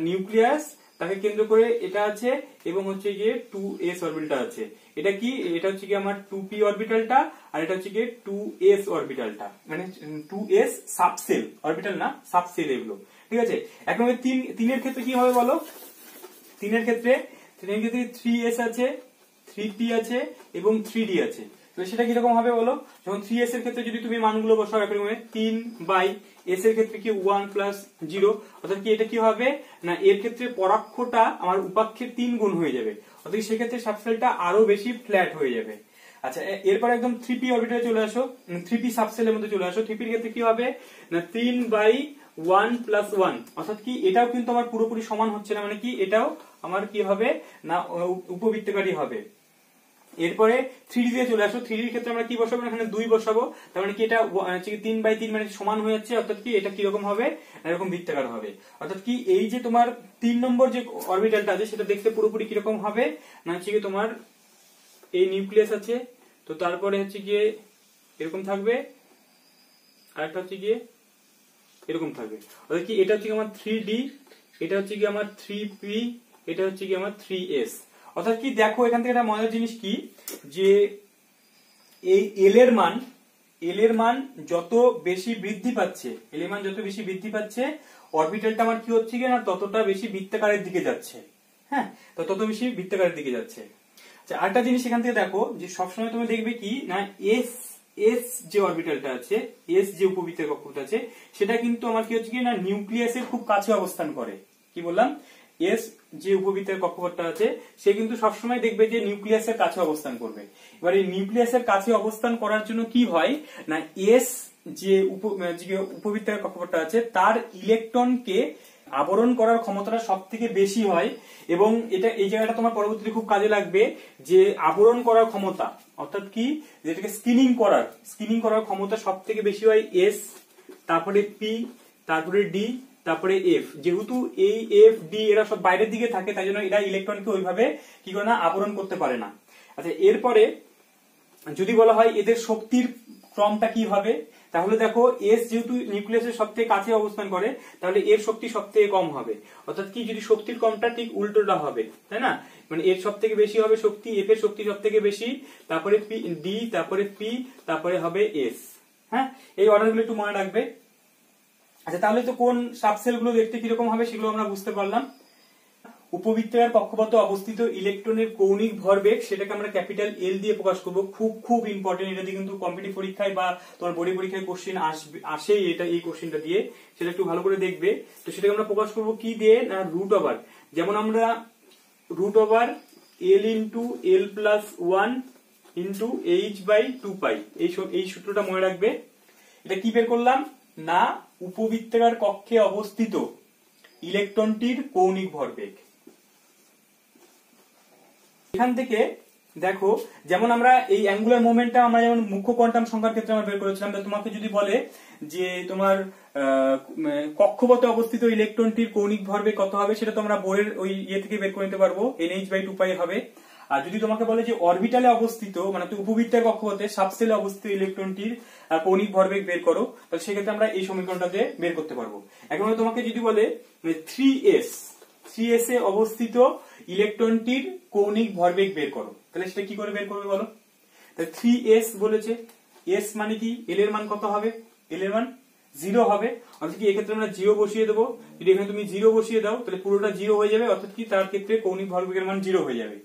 নিউক্লিয়াস তাকে কেন্দ্র করে এটা আছে এবং হচ্ছে গিয়ে 2s অরবিটালটা আছে, এটা কি এটা হচ্ছে কি আমার 2p অরবিটালটা আর এটা হচ্ছে গিয়ে 2s অরবিটালটা, মানে 2s সাবসেল অরবিটাল না সাবসেল এগুলো, ঠিক আছে। এখন 3 ক্ষেত্রে কি হবে বলো, 3 ক্ষেত্রে 3s আছে, 3p আছে এবং 3d আছে, তো সেটা কিরকম হবে বলো, যখন 3s এর ক্ষেত্রে যদি তুমি মানগুলো বসাও এরকম 3/s এর ক্ষেত্রে কি 1 প্লাস 0, অর্থাৎ কি এটা কি হবে না এর ক্ষেত্রে পরাক্ষটা আমার উপাক্ষের 3 গুণ হয়ে যাবে, অর্থাৎ সেক্ষেত্রে সাবসেলটা আরো বেশি ফ্ল্যাট হয়ে যাবে। আচ্ছা এরপর একদম 3p অরবিটালে চলে আসো, 3p সাবসেলের মধ্যে চলে আসো, 3p এর ক্ষেত্রে কি হবে না 3/1 প্লাস 1, অর্থাৎ কি এটাও কিন্তু আমার পুরোপুরি সমান হচ্ছে না, মানে কি এটাও আমার কি হবে না উপবৃত্তকারী হবে। এরপরে 3d দিয়ে চলে আসো, 3d এর ক্ষেত্রে আমরা কি বসাবো এখানে 2 বসাবো, তার মানে কি এটা 3/3 মানে সমান হয়ে যাচ্ছে, অর্থাৎ কি এটা কিরকম হবে এরকম বৃত্তাকার হবে, অর্থাৎ কি এই যে তোমার 3 নম্বর যে অরবিটালটা আছে সেটা দেখতে পুরোপুরি কিরকম হবে না হচ্ছে কি তোমার এই নিউক্লিয়াস আছে, তো তারপরে হচ্ছে গিয়ে এরকম থাকবে আর একটা হচ্ছে গিয়ে এরকম থাকবে, অর্থাৎ কি এটা হচ্ছে আমার 3d, এটা হচ্ছে কি আমার 3p, এটা হচ্ছে কি আমার 3s, অর্থাৎ কি দেখো এখান থেকে একটা মজার জিনিস কি যে এই l এর মান যত বেশি বৃদ্ধি পাচ্ছে, l এর মান যত বেশি বৃদ্ধি পাচ্ছে অরবিটালটা আমার কি হচ্ছে কি না ততটা বেশি বৃত্তাকারের দিকে যাচ্ছে, হ্যাঁ তো তত বেশি বৃত্তাকারের দিকে যাচ্ছে। আচ্ছা আরেকটা জিনিস এখান থেকে দেখো যে সবসময় তুমি দেখবে কি না s যে অরবিটালটা আছে, s যে উপবৃত্তের কক্ষপথ আছে সেটা কিন্তু আমার কি হচ্ছে কি না নিউক্লিয়াসের খুব কাছে অবস্থান করে, কি বললাম s যে উপবৃত্তের কক্ষপথটা আছে সে কিন্তু সবসময় দেখবে যে নিউক্লিয়াসের কাছে অবস্থান করবে। এবার এই নিউক্লিয়াসের কাছে অবস্থান করার জন্য কি হয় না s যে উপবৃত্তের কক্ষপথটা আছে তার ইলেকট্রনকে আবরণ করার ক্ষমতাটা সব থেকে বেশি হয়, এবং এটা এই জায়গাটা তোমার পরবর্তীতে খুব কাজে লাগবে যে আবরণ করার ক্ষমতা, অর্থাৎ কি যেটাকে স্ক্রিনিং করার ক্ষমতা সব থেকে বেশি হয় s, তারপরে p, তারপরে d, তারপরে f, যেহেতু এই f d এরা সব বাইরের দিকে থাকে তাই জন্য এরা ইলেকট্রনকে ওইভাবে কি করে না আবরণ করতে পারে না। আচ্ছা এরপরে যদি বলা হয় এদের শক্তির ক্রমটা কি হবে, তাহলে দেখো s যেহেতু নিউক্লিয়াসের সবথেকে কাছে অবস্থান করে তাহলে এর শক্তি সবথেকে কম হবে, অর্থাৎ কি যদি শক্তির ক্রমটা ঠিক উল্টোটা হবে তাই না, মানে এর সবথেকে বেশি হবে শক্তি, f এর শক্তি সবথেকে বেশি, তারপরে d, তারপরে p, তারপরে হবে s, হ্যাঁ এই অর্ডারগুলো একটু মনে রাখবে। আচ্ছা তাহলে তো কোন সাবসেল গুলো দেখতে কিরকম হবে সেগুলো আমরা বুঝতে পারলাম। উপবৃত্তাকার কক্ষপথে অবস্থিত ইলেকট্রনের কৌণিক ভরবেগ সেটাকে আমরা ক্যাপিটাল এল দিয়ে প্রকাশ করব, খুব ইম্পর্টেন্ট, এটা দিয়ে কিন্তু কম্পিটিটিভ পরীক্ষায় বা তোমার বোর্ড পরীক্ষায় কোশ্চেন আসেই এটা এই কোশ্চেনটা দিয়ে, সেটা একটু ভালো করে দেখবে। তো সেটাকে আমরা প্রকাশ করব কি দিয়ে না রুট ওভার, যেমন আমরা root over L into L plus 1 into h/2π এই সূত্রটা মনে রাখবে। এটা কি বের করলাম না উপবৃত্তাকার কক্ষে অবস্থিত ইলেকট্রনটির কৌণিক ভরবেগ। এখান থেকে দেখো যেমন আমরা এই অ্যাঙ্গুলার মোমেন্টটা আমরা যেমন মুখ্য কোয়ান্টাম সংখ্যার ক্ষেত্রে আমরা বের করেছিলাম, তোমাকে যদি বলে যে তোমার কক্ষপথে অবস্থিত ইলেকট্রনটির কৌণিক ভরবেগ কত হবে সেটা তোমরা বোর্ডের ওই ইয়ে থেকে বের করে নিতে পারবো, nh/2π হবে। আর যদি তোমাকে বলে যে অরবিটালে অবস্থিত মানে উপবৃত্তের কক্ষপথে সাবসেলে অবস্থিত ইলেকট্রনটির কৌণিক ভরবেগ বের করো, তাহলে সেক্ষেত্রে আমরা এই সমীকরণটাতে বের করতে পারবো। এখন তোমাকে যদি বলে 3s এ অবস্থিত ইলেকট্রনটির কৌণিক ভরবেগ বের করো, তাহলে সেটা কি করে বের করবে বলো, তাহলে 3s বলেছে, s মানে কি l এর মান কত হবে, l এর মান 0 হবে, অর্থাৎ কি এক্ষেত্রে আমরা 0 বসিয়ে দেবো, যদি এখানে তুমি 0 বসিয়ে দাও তাহলে পুরোটা 0 হয়ে যাবে, অর্থাৎ কি তার ক্ষেত্রে কৌণিক ভরবেগের মান 0 হয়ে যাবে।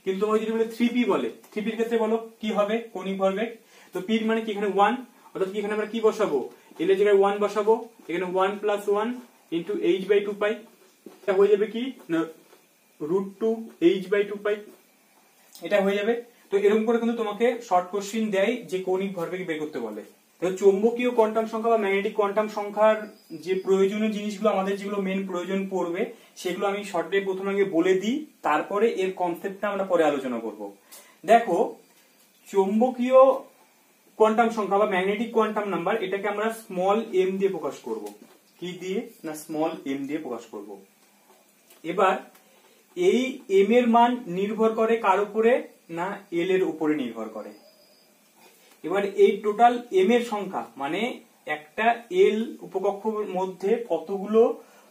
কিন্তু তোমাকে যদি বলে 3p বলে, 3p এর ক্ষেত্রে বলো কি হবে কৌণিক ভরবেগ। তো p মানে কি এখানে 1, অর্থাৎ কি এখানে আমরা কি বসাবো, l এর জায়গায় 1 বসাবো, এখানে 1 + 1 * h/2π, এটা হয়ে যাবে কি না √2 h/2π, এটা হয়ে যাবে। তো এরকম করে কিন্তু তোমাকে শর্ট কোশ্চেন দেয় যে কৌণিক ভরবেগ বের করতে বলে। তো চৌম্বকীয় কোয়ান্টাম সংখ্যা বা ম্যাগনেটিক কোয়ান্টাম সংখ্যার যে প্রয়োজনীয় জিনিসগুলো আমাদের যেগুলো মেন প্রয়োজন পড়বে সেগুলো আমি শর্টে প্রথমে আগে বলে দিই, তারপরে এর কনসেপ্টটা আমরা পরে আলোচনা করব। দেখো চৌম্বকীয় কোয়ান্টাম সংখ্যা বা ম্যাগনেটিক কোয়ান্টাম নাম্বার, এটাকে আমরা স্মল m দিয়ে প্রকাশ করব। কি দিয়ে না স্মল m দিয়ে প্রকাশ করব। এবার এই m এর মান নির্ভর করে কার উপরে না l এর উপরে নির্ভর করে। এবার এই টোটাল m এর সংখ্যা মানে একটা l উপকক্ষের মধ্যে কতগুলো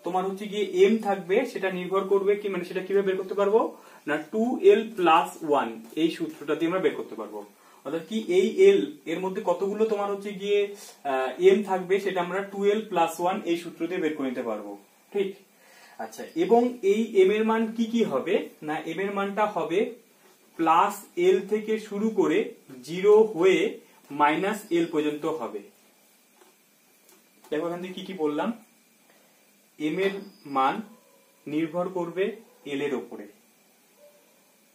তোমার হচ্ছে গিয়ে m থাকবে সেটা নির্ভর করবে কি, মানে সেটা কিভাবে বের করতে পারবো না 2l + 1 এই সূত্রটা দিয়ে আমরা বের করতে পারবো। অর্থাৎ কি এই l এর মধ্যে কতগুলো তোমার হচ্ছে গিয়ে m থাকবে সেটা আমরা 2l + 1 এই সূত্র দিয়ে বের করে নিতে পারবো, ঠিক। আচ্ছা, এবং এই m এর মান কি কি হবে না m এর মানটা হবে +l থেকে শুরু করে 0 হয়ে -l পর্যন্ত হবে। দেখো এখান থেকে কি কি বললাম, m এর মান নির্ভর করবে l এর উপরে।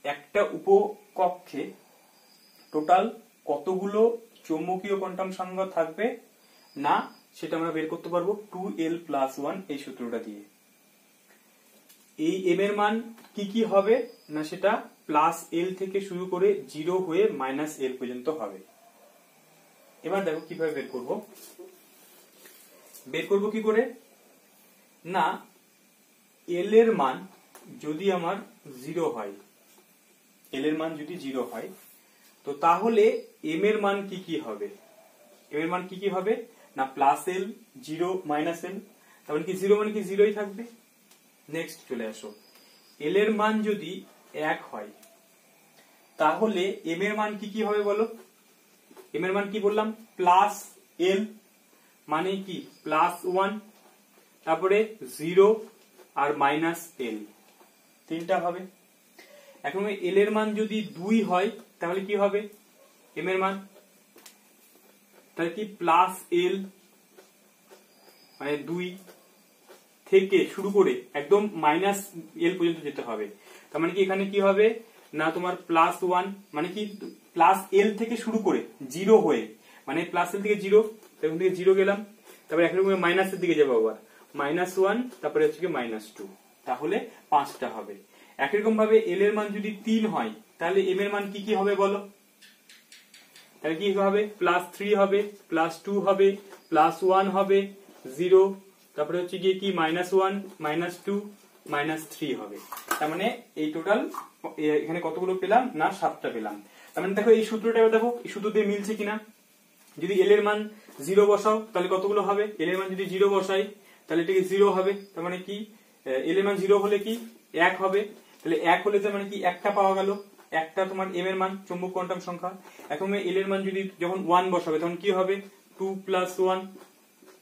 একটা উপকক্ষে টোটাল কতগুলো চৌম্বকীয় কোয়ান্টাম সংখ্যা থাকবে না সেটা আমরা বের করতে পারবো 2l + 1 এই সূত্রটা দিয়ে। এই m এর মান কি কি হবে না সেটা +l থেকে শুরু করে 0 হয়ে -l পর্যন্ত হবে। এবার দেখো কিভাবে বের করব কি করে না l এর মান যদি আমার 0 হয়, l এর মান যদি 0 হয় তো তাহলে m এর মান কি কি হবে, m এর মান কি কি হবে না +l 0 -l, তার মানে কি 0 মানে কি 0ই থাকবে। নেক্সট চলে আসো, l এর মান যদি 1 হয় তাহলে m এর মান কি কি হবে বলো, m এর মান কি বললাম +l মানে কি +1, তারপরে 0 আর -l তিনটা হবে। এখন l এর মান যদি 2 হয় তাহলে কি হবে m এর মান, তাহলে কি +l মানে 2 থেকে শুরু করে একদম -l পর্যন্ত যেতে হবে। তার মানে কি এখানে কি হবে না তোমার +1 মানে কি +l থেকে শুরু করে 0 হয়ে, মানে +l থেকে 0, এখান থেকে 0 গেলাম, তারপরে একরকম মাইনাসের দিকে যাবো আবার -1, তারপরে হচ্ছে কি -2, তাহলে 5টা হবে। একই রকম ভাবে l এর মান যদি 3 হয় তাহলে m এর মান কি কি হবে বলো, তাহলে কি হবে +3 হবে, +2 হবে, +1 হবে, 0, তারপরে হচ্ছে গিয়ে কি -1, -2, -3 হবে। তার মানে এই টোটাল এখানে কতগুলো পেলাম না 7টা পেলাম। তার মানে দেখো এই সূত্রটা দেখো এই সূত্র দিয়ে মিলছে কিনা। যদি l এর মান 0 বসাও তাহলে কতগুলো হবে, l এর মান যদি 0 বসাই তাহলে এটাকে 0 হবে, তার মানে কি l এর মান 0 হলে কি 1 হবে, তাহলে 1 হলে তার মানে কি একটা পাওয়া গেল, একটা তোমার m এর মান চৌম্বক কোয়ান্টাম সংখ্যা। এখন l এর মান যদি যখন 1 বসাবে তখন কি হবে 2 + 1,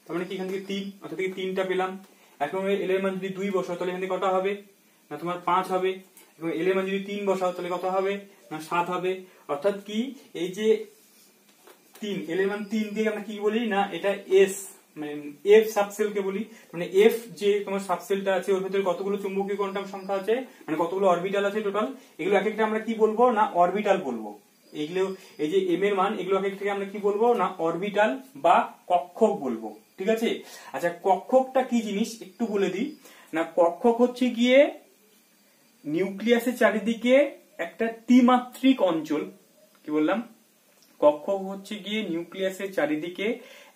তার মানে কি এখান থেকে 3, অর্থাৎ থেকে 3টা পেলাম। এখন l এর মান যদি 2 বসাও তাহলে এখানে কত হবে না তোমার 5 হবে, এবং l এর মান যদি 3 বসাও তাহলে কত হবে না 7 হবে। অর্থাৎ কি এই যে 3, l এর মান 3 দিয়ে আমরা কি বলি না এটা s মানে f সাবসেল কে বলি, মানে f যে তোমার সাবসেলটা আছে ওর ভিতরে কতগুলো চুম্বকীয় কোয়ান্টাম সংখ্যা আছে মানে কতগুলো অরবিটাল আছে টোটাল, এগুলো এক একটা আমরা কি বলবো না অরবিটাল বলবো। এগুলো এই যে m এর মান এগুলো এক একটা আমরা কি বলবো না অরবিটাল বা কক্ষক বলবো, ঠিক আছে। আচ্ছা কক্ষকটা কি জিনিস একটু বলে দিই না, কক্ষক হচ্ছে গিয়ে নিউক্লিয়াসের চারিদিকে একটা ত্রিমাত্রিক অঞ্চল, কি বললাম কক্ষক হচ্ছে গিয়ে নিউক্লিয়াসের চারিদিকে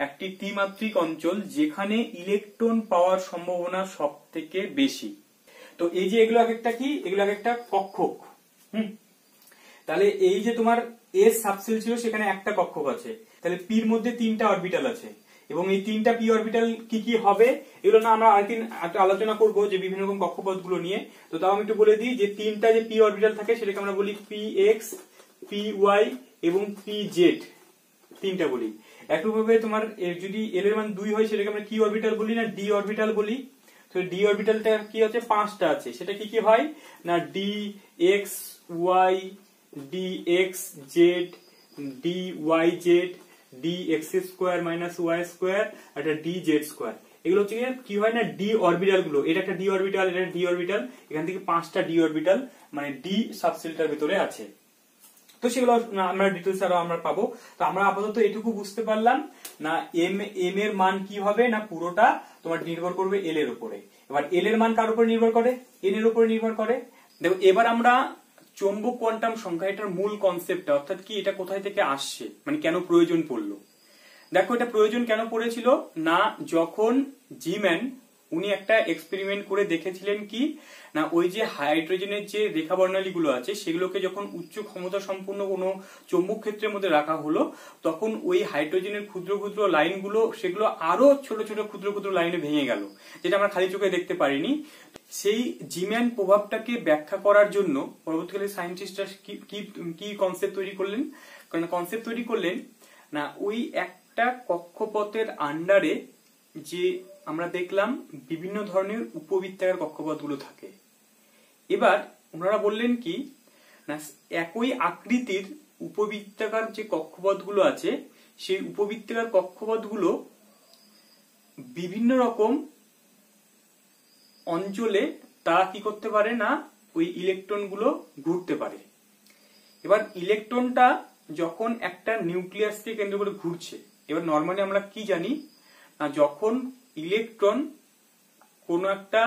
একটি ত্রিমাত্রিক অঞ্চল যেখানে ইলেকট্রন পাওয়ার সম্ভাবনা সব থেকে বেশি। তো এই যে এগুলো এক একটা কি এগুলো এক একটা কক্ষক। তাহলে এই যে তোমার এস সাবসেল ছিল সেখানে একটা কক্ষক আছে, তাহলে পি এর মধ্যে 3টা অরবিটাল আছে, এবং এই 3টা পি অরবিটাল কি কি হবে এগুলো না আমরা আরেকদিন আলোচনা করব যে বিভিন্ন রকম কক্ষপথ গুলো নিয়ে। তো তাও আমি একটু বলে দিই যে 3টা যে পি অরবিটাল থাকে সেটাকে আমরা বলি পি এক্স, পি ওয়াই এবং পি জেড, 3টা বলি। একইভাবে তোমার যদি এল এর মান 2 হয় সেটাকে আমরা কি অরবিটাল বলি না ডি অরবিটাল বলি। তো ডি অরবিটালটা কি হচ্ছে 5টা আছে, সেটা কি কি হয় না d x y, d x z, d y z, d x square minus y square, একটা ডি জেড স্কোয়ার। এগুলো হচ্ছে কি হয় না ডি অরবিটাল গুলো, এটা একটা ডি অরবিটাল, এটা ডি অরবিটাল, এখান থেকে 5টা ডি অরবিটাল মানে ডি সাবসেলটার ভিতরে আছে। তো সেগুলো আমরা ডিটেলস আরো আমরা পাবো। তো আমরা আপাতত এটুকু বুঝতে পারলাম না এম এর মান কি হবে না পুরোটা তোমার নির্ভর করবে এল এর উপরে। এবার এল এর মান কার উপর নির্ভর করে, এন এর উপরে নির্ভর করে। দেখো এবার আমরা চৌম্বক কোয়ান্টাম সংখ্যা, এটার মূল কনসেপ্টটা অর্থাৎ কি এটা কোথায় থেকে আসছে, মানে কেন প্রয়োজন পড়লো। দেখো এটা প্রয়োজন কেন পড়েছিল না যখন জিম্যান উনি একটা এক্সপেরিমেন্ট করে দেখেছিলেন কি না ওই যে হাইড্রোজেনের যে রেখা বর্ণালী গুলো আছে সেগুলোকে যখন উচ্চ ক্ষমতা সম্পন্ন কোনো চৌম্বক ক্ষেত্রের মধ্যে রাখা হলো তখন ওই হাইড্রোজেনের ক্ষুদ্র ক্ষুদ্র লাইনগুলো সেগুলো আরো ছোট ছোট ক্ষুদ্র ক্ষুদ্র লাইনে ভেঙে গেল, যেটা আমরা খালি চোখে দেখতে পারিনি। সেই জিম্যান প্রভাবটাকে ব্যাখ্যা করার জন্য পরবর্তীকালে সায়েন্টিস্টরা কি কনসেপ্ট তৈরি করলেন, কারণ কনসেপ্ট তৈরি করলেন না ওই একটা কক্ষপথের আন্ডারে যে আমরা দেখলাম বিভিন্ন ধরনের উপবৃত্তাকার কক্ষপথগুলো থাকে। এবার ওনারা বললেন কি না একই আকৃতির উপবৃত্তাকার যে কক্ষপথগুলো আছে সেই উপবৃত্তাকার কক্ষপথগুলো বিভিন্ন রকম অঞ্চলে তারা কি করতে পারে না ওই ইলেকট্রনগুলো ঘুরতে পারে। এবার ইলেকট্রনটা যখন একটা নিউক্লিয়াসকে কেন্দ্র করে ঘুরছে, এবার নর্মালি আমরা কি জানি না যখন ইলেকট্রন কোন একটা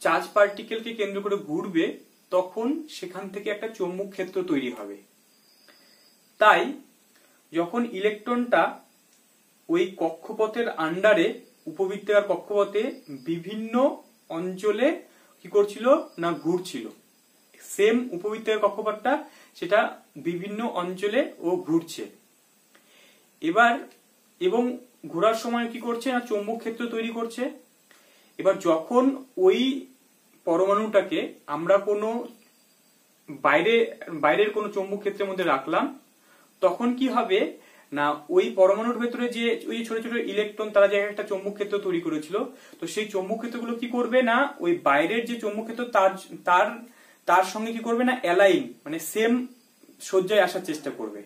চার্জ পার্টিকেলকে কেন্দ্র করে ঘুরবে তখন সেখান থেকে একটা চৌম্বক ক্ষেত্র তৈরি হবে। তাই যখন ইলেকট্রনটা ওই কক্ষপথের আন্ডারে উপবৃত্তাকার কক্ষপথে বিভিন্ন অঞ্চলে কি করছিল না ঘুরছিল, সেম উপবৃত্তাকার কক্ষপথটা সেটা বিভিন্ন অঞ্চলে ও ঘুরছে। এবার এবং ঘোরার সময় কি করছে না চৌম্বক ক্ষেত্র তৈরি করছে। এবার যখন ওই পরমাণুটাকে আমরা কোনো বাইরের কোনো চৌম্বক ক্ষেত্রের মধ্যে রাখলাম তখন কি হবে না ওই পরমাণুর ভেতরে যে ওই ছোট ছোট ইলেকট্রন তারা যে একটা চৌম্বক ক্ষেত্র তৈরি করেছিল, তো সেই চৌম্বক ক্ষেত্রগুলো কি করবে না ওই বাইরের যে চৌম্বক ক্ষেত্র তার সঙ্গে কি করবে না অ্যালাইন মানে সেম সজ্জায় আসার চেষ্টা করবে।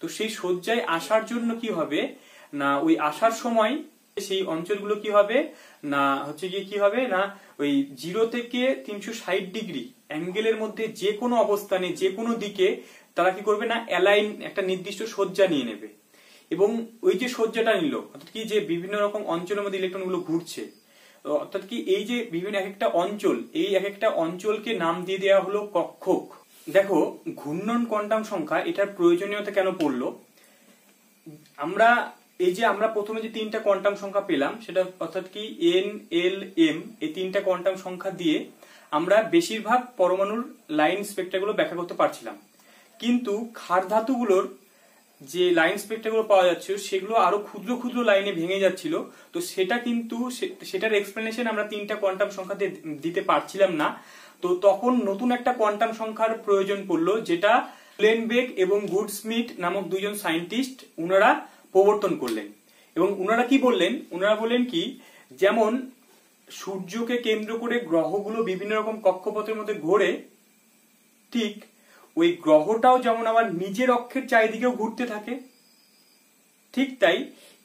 তো সেই সজ্জায় আসার জন্য কি হবে না ওই আসার সময় সেই অঞ্চলগুলো কি হবে না হচ্ছে গিয়ে কি হবে না ওই 0 থেকে 360 ডিগ্রি অ্যাঙ্গেলের মধ্যে যে কোনো অবস্থানে যে কোনো দিকে তারা কি করবে না অ্যালাইন একটা নির্দিষ্ট সজ্জা নিয়ে নেবে। এবং ওই যে সজ্জাটা নিল অর্থাৎ কি যে বিভিন্ন রকম অঞ্চলের মধ্যে ইলেকট্রনগুলো ঘুরছে, অর্থাৎ কি এই যে বিভিন্ন এক একটা অঞ্চল এই এক একটা অঞ্চলকে নাম দিয়ে দেওয়া হলো কক্ষক। দেখো ঘূর্ণন কোয়ান্টাম সংখ্যা এটার প্রয়োজনীয়তা কেন পড়লো, আমরা এই যে আমরা প্রথমে যে 3টা কোয়ান্টাম সংখ্যা পেলাম সেটা অর্থাৎ কি এন এল এম এই 3টা কোয়ান্টাম সংখ্যা দিয়ে আমরা বেশিরভাগ পরমাণুর লাইন স্পেক্ট্রাগুলো ব্যাখ্যা করতে পারছিলাম, কিন্তু ক্ষার ধাতুগুলোর যে লাইন স্পেক্ট্রাগুলো পাওয়া যাচ্ছে সেগুলো আরো ক্ষুদ্র ক্ষুদ্র লাইনে ভেঙে যাচ্ছিল। তো সেটা কিন্তু সেটার এক্সপ্লেনেশন আমরা 3টা কোয়ান্টাম সংখ্যা দিতে পারছিলাম না। তো তখন নতুন একটা কোয়ান্টাম সংখ্যার প্রয়োজন পড়লো যেটা উলেনবেক এবং গুডস্মিট নামক দুইজন সায়েন্টিস্ট উনারা প্রবর্তন করলেন। এবং উনারা কি বললেন, উনারা বললেন কি যেমন সূর্যকে কেন্দ্র করে গ্রহগুলো বিভিন্ন রকম কক্ষপথের মধ্যে ঘোরে, ঠিক ওই গ্রহটাও যেমন আবার নিজের অক্ষের চারিদিকেও ঘুরতে থাকে, ঠিক তাই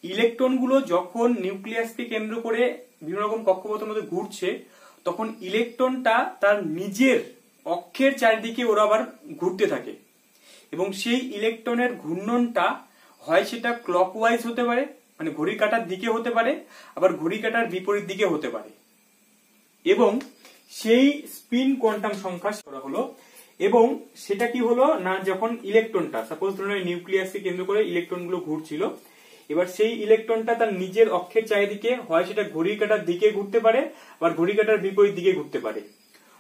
ইলেকট্রনগুলো যখন নিউক্লিয়াসকে কেন্দ্র করে বিভিন্ন রকম কক্ষপথের মধ্যে ঘুরছে তখন ইলেকট্রনটা তার নিজের অক্ষের চারিদিকে ওরা আবার ঘুরতে থাকে। এবং সেই ইলেকট্রনের ঘূর্ণনটা হয় সেটা ক্লকওয়াইজ হতে পারে মানে ঘড়ির কাঁটার দিকে হতে পারে, আবার ঘড়ির কাঁটার বিপরীত দিকে হতে পারে। এবং সেই স্পিন কোয়ান্টাম সংখ্যা করা হলো এবং সেটা কি হলো না যখন ইলেকট্রনটা সাপোজ ধরুন নিউক্লিয়াসকে কেন্দ্র করে ইলেকট্রনগুলো ঘুরছিল, এবার সেই ইলেকট্রনটা তার নিজের অক্ষের চারিদিকে হয় সেটা ঘড়ির কাঁটার দিকে ঘুরতে পারে আবার ঘড়ির কাঁটার বিপরীত দিকে ঘুরতে পারে।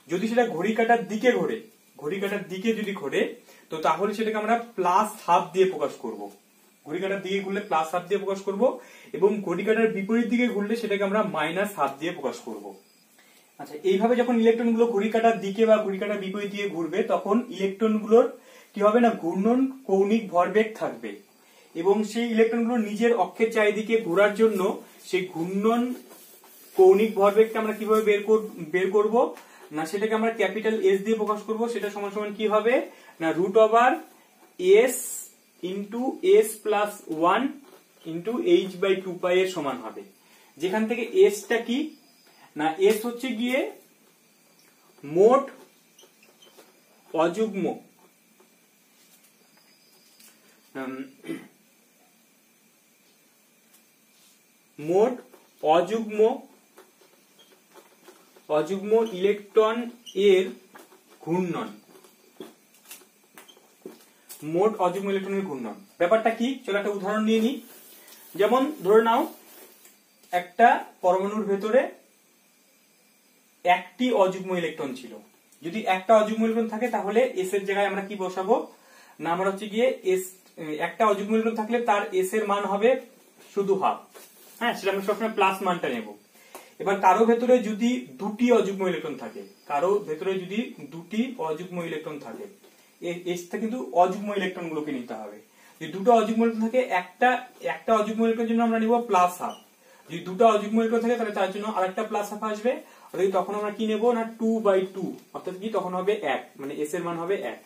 যদি সেটা ঘড়ির কাঁটার দিকে ঘোরে, ঘড়ির কাঁটার দিকে যদি ঘোরে তো তাহলে সেটাকে আমরা +1/2 দিয়ে প্রকাশ করব। ঘড়ি কাঁটার দিকে ঘুরলে +1/2 দিয়ে প্রকাশ করব এবং ঘড়ি কাঁটার বিপরীত দিকে ঘুরলে সেটাকে আমরা -1/2 দিয়ে প্রকাশ করব। আচ্ছা, এইভাবে যখন ইলেকট্রনগুলো ঘড়ি কাঁটার দিকে বা ঘড়ি কাঁটার বিপরীত দিকে ঘুরবে তখন ইলেকট্রনগুলোর কি হবে না ঘূর্ণন কৌণিক ভরবেগ থাকবে এবং সেই ইলেকট্রনগুলো নিজের অক্ষের চারিদিকে ঘোরার জন্য সেই ঘূর্ণন কৌণিক ভরবেগকে আমরা কিভাবে বের করব না, সেটাকে আমরা ক্যাপিটাল এস দিয়ে প্রকাশ করব। সেটা সমান সমান কি হবে না, root over s into s plus 1 into h by 2 pi এর সমান হবে। যেখান থেকে এসটা কি না, এস হচ্ছে গিয়ে মোট অযুগ্ম ইলেকট্রন এর ঘূর্ণন, মোট অযুগ্ম ইলেকট্রনের ঘূর্ণন। ব্যাপারটা কি, চলো একটা উদাহরণ নিয়ে নিই। যেমন ধরে নাও একটা পরমাণুর ভেতরে একটি অযুগ্ম ইলেকট্রন ছিল। যদি একটা অযুগ্ম ইলেকট্রন থাকে তাহলে এস এর জায়গায় আমরা কি বসাবো না, আমরা হচ্ছে গিয়ে এস, একটা অযুগ্ম ইলেকট্রন থাকলে তার এস এর মান হবে শুধু হাফ। হ্যাঁ, সেটা আমরা সবসময় প্লাস মানটা নেব। এবার কারো ভেতরে যদি দুটি অযুগ্ম ইলেকট্রন থাকে, এসটা কিন্তু অযুগ্ম ইলেকট্রন গুলোকে নিতে হবে। যদি দুটো অযুগ্ম ইলেকট্রন থাকে, একটা অযুগ্ম ইলেকট্রনের জন্য আমরা নিব প্লাস হাফ। যদি দুটো অযুগ্ম ইলেকট্রন থাকে তাহলে তার জন্য আরেকটা প্লাস হাফ আসবে। তখন আমরা কি নেব না 2/2, অর্থাৎ কি তখন হবে 1, মানে এস এর মান হবে 1।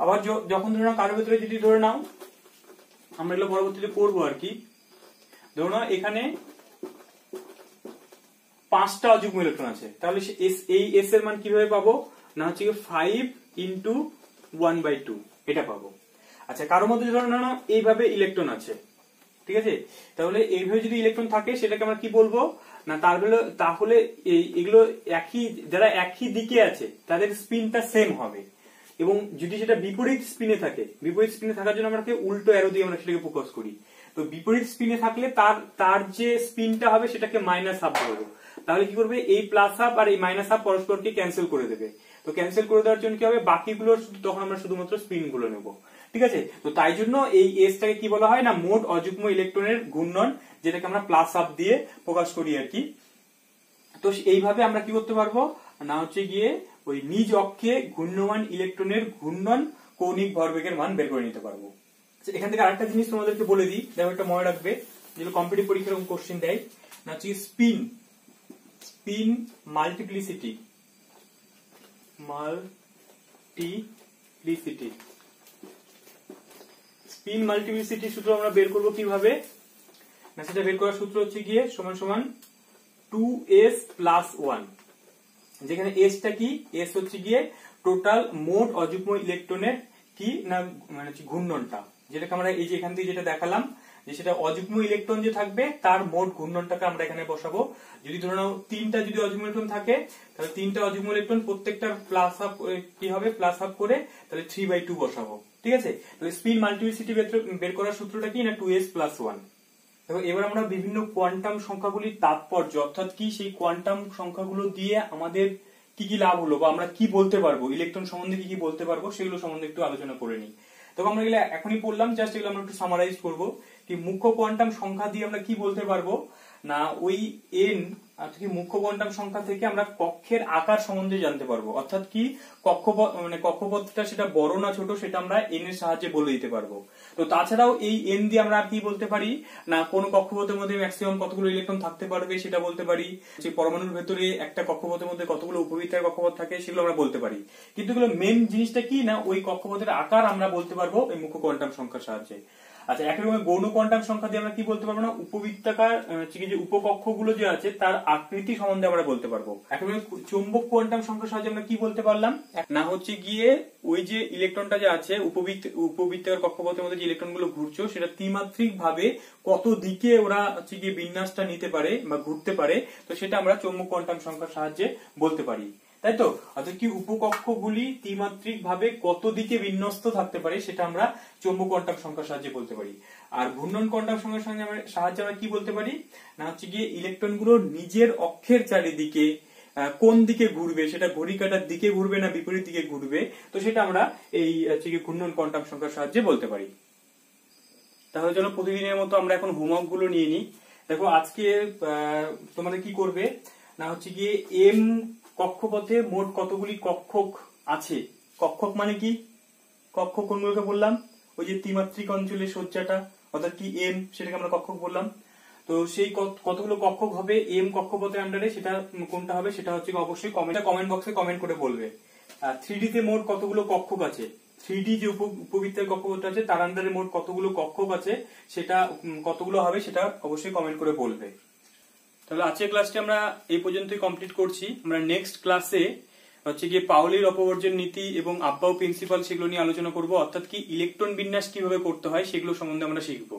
আবার যখন ধরে নাও কারো ভেতরে যদি ধরে নাও, আমরা এগুলো পরবর্তীতে পড়বো আর কি, ধরে নাও এখানে 5টা অযুগ্ম ইলেকট্রন আছে, তাহলে এই এস এর মান কিভাবে পাবো না, হচ্ছে 5 ইন্টু 1/2 এটা পাবো। আচ্ছা, কারোর মধ্যে ধরে নাও এইভাবে ইলেকট্রন আছে, ঠিক আছে, তাহলে এইভাবে যদি ইলেকট্রন থাকে সেটাকে আমরা কি বলবো না, তাহলে এগুলো যারা একই দিকে আছে তাদের স্পিনটা সেম হবে। এবং যদি সেটা বিপরীত স্পিনে থাকে, বিপরীত স্পিনে থাকার জন্য আমরা উল্টো অ্যারো দিয়ে আমরা সেটাকে ফোকাস করি। তো বিপরীত স্পিনে থাকলে তার যে স্পিনটা হবে সেটাকে মাইনাস হাফ ধরবো। তাহলে কি করবে, এই প্লাস হাফ আর এই মাইনাস হাফ পরস্পরকে ক্যান্সেল করে দেবে। তো ক্যান্সেল করে দেওয়ার জন্য কি হবে, বাকিগুলো তখন আমরা শুধুমাত্র স্পিন গুলো নেবো, ঠিক আছে। তো তাই জন্য এই এসটাকে কি বলা হয় না, মোট অযুগ্ম ইলেকট্রনের ঘূর্ণন, যেটাকে আমরা প্লাস হাফ দিয়ে প্রকাশ করি আর কি। তো এইভাবে আমরা কি করতে পারবো না, হচ্ছে গিয়ে ওই নিজ অক্ষে ঘূর্ণমান ইলেকট্রনের ঘূর্ণন কৌণিক ভরবেগের মান বের করে নিতে পারবো। এখান থেকে আরেকটা জিনিস তোমাদেরকে বলে দিই, দেখো এটা মনে রাখবে, যেগুলো কম্পিটিটিভ পরীক্ষার কোশ্চেন দেয় না, হচ্ছে স্পিন মাল্টিপ্লিসিটি সূত্র আমরা বের করবো কিভাবে না, সেটা বের করার সূত্র হচ্ছে গিয়ে সমান সমান 2s প্লাস 1, যেখানে এসটা কি, এস হচ্ছে গিয়ে টোটাল মোট অযুগ্ম ইলেকট্রনের কি না, মানে ঘূর্ণনটা, যেটাকে আমরা এই যে এখান থেকে যেটা দেখালাম, যে সেটা অযুগ্ম ইলেকট্রন যে থাকবে তার মোট ঘূর্ণনটাকে আমরা এখানে বসাবো। যদি ধরে নাও 3টা যদি অযুগ্ম ইলেকট্রন থাকে, তাহলে 3টা অযুগ্ম ইলেকট্রন প্রত্যেকটার প্লাস হাফ কি হবে, প্লাস হাফ করে তাহলে 3/2 বসাবো, ঠিক আছে। তাহলে স্পিন মাল্টিপ্লিসিটি বের করার সূত্রটা কি না, 2s প্লাস 1। দেখো এবার আমরা বিভিন্ন কোয়ান্টাম সংখ্যাগুলির তাৎপর্য, অর্থাৎ কি সেই কোয়ান্টাম সংখ্যাগুলো দিয়ে আমাদের কি কি লাভ হলো বা আমরা কি বলতে পারবো, ইলেকট্রন সম্বন্ধে কি কি বলতে পারবো, সেগুলো সম্বন্ধে একটু আলোচনা করে নিই। তবে আমরা এগুলো এখনই পড়লাম, জাস্ট এগুলো আমরা একটু সামারাইজ করবো। কি মুখ্য কোয়ান্টাম সংখ্যা দিয়ে আমরা কি বলতে পারবো না, ওই এন মুখ্য কোয়ান্টাম সংখ্যা থেকে আমরা কক্ষের আকার সম্বন্ধে জানতে পারবো। অর্থাৎ কি কক্ষপথটা সেটা বড় না ছোট সেটা আমরা এন এর সাহায্যে বলে দিতে পারবো। তো তাছাড়াও এই এন দিয়ে আমরা আর কি বলতে পারি না, কোন কক্ষপথের মধ্যে ম্যাক্সিমাম কতগুলো ইলেকট্রন থাকতে পারবে সেটা বলতে পারি। যে পরমাণুর ভেতরে একটা কক্ষপথের মধ্যে কতগুলো উপবৃত্তাকার কক্ষপথ থাকে সেগুলো আমরা বলতে পারি। কিন্তু এগুলো মেন জিনিসটা কি না, ওই কক্ষপথের আকার আমরা বলতে পারবো এই মুখ্য কোয়ান্টাম সংখ্যার সাহায্যে। আচ্ছা, একই রকম গৌণ কোয়ান্টাম সংখ্যা দিয়ে আমরা কি বলতে পারবো না, উপবৃত্তাকার যে উপকক্ষগুলো যে আছে তার আকৃতি সম্বন্ধে আমরা বলতে পারবো। একইভাবে চৌম্বক কোয়ান্টাম সংখ্যার সাহায্যে আমরা কি বলতে পারলাম না, হচ্ছে গিয়ে ওই যে ইলেকট্রনটা যে আছে উপবৃত্তাকার কক্ষপথের মধ্যে যে ইলেকট্রন গুলো ঘুরছে সেটা ত্রিমাত্রিক ভাবে কত দিকে ওরা হচ্ছে গিয়ে বিন্যাসটা নিতে পারে বা ঘুরতে পারে, তো সেটা আমরা চৌম্বক কোয়ান্টাম সংখ্যার সাহায্যে বলতে পারি, তাই তো। অর্থাৎ কি উপকক্ষগুলি ত্রিমাত্রিক ভাবে কত দিকে বিন্যস্ত থাকতে পারে সেটা আমরা চৌম্বক কোয়ান্টাম সংখ্যার সাহায্যে বলতে পারি। আর ঘূর্ণন কোয়ান্টাম সংখ্যার সাহায্যে আমরা কি বলতে পারি না, হচ্ছে গিয়ে ইলেকট্রন গুলো নিজের অক্ষের চারিদিকে কোন দিকে ঘুরবে, সেটা ঘড়ি কাঁটার দিকে ঘুরবে না বিপরীত দিকে ঘুরবে, তো সেটা আমরা এই হচ্ছে গিয়ে ঘূর্ণন কোয়ান্টাম সংখ্যার সাহায্যে বলতে পারি। তাহলে চলো প্রতিদিনের মতো আমরা এখন হোমওয়ার্ক গুলো নিয়ে নিই। দেখো আজকে তোমাদের কি করবে না, হচ্ছে গিয়ে এম কক্ষপথে মোট কতগুলি কক্ষক আছে। কক্ষক মানে কি, কক্ষক কোনগুলোকে বললাম, ওই যে ত্রিমাত্রিক অঞ্চলের সজ্জাটা, অর্থাৎ কি এম, সেটাকে আমরা কক্ষক বললাম। তো সেই কতগুলো কক্ষক হবে এম কক্ষপথের আন্ডারে, সেটা কোনটা হবে সেটা হচ্ছে অবশ্যই কমেন্ট বক্সে কমেন্ট করে বলবে। আর 3D তে মোট কতগুলো কক্ষক আছে, 3D যে উপবৃত্তের কক্ষপথ আছে তার আন্ডারে মোট কতগুলো কক্ষক আছে সেটা কতগুলো হবে সেটা অবশ্যই কমেন্ট করে বলবে। তাহলে আজকের ক্লাসটি আমরা এই পর্যন্তই কমপ্লিট করছি। আমরা নেক্সট ক্লাসে হচ্ছে গিয়ে পাউলির অপবর্জন নীতি এবং আব্বাউ প্রিন্সিপাল সেগুলো নিয়ে আলোচনা করব, অর্থাৎ কি ইলেকট্রন বিন্যাস কিভাবে করতে হয় সেগুলো সম্বন্ধে আমরা শিখবো।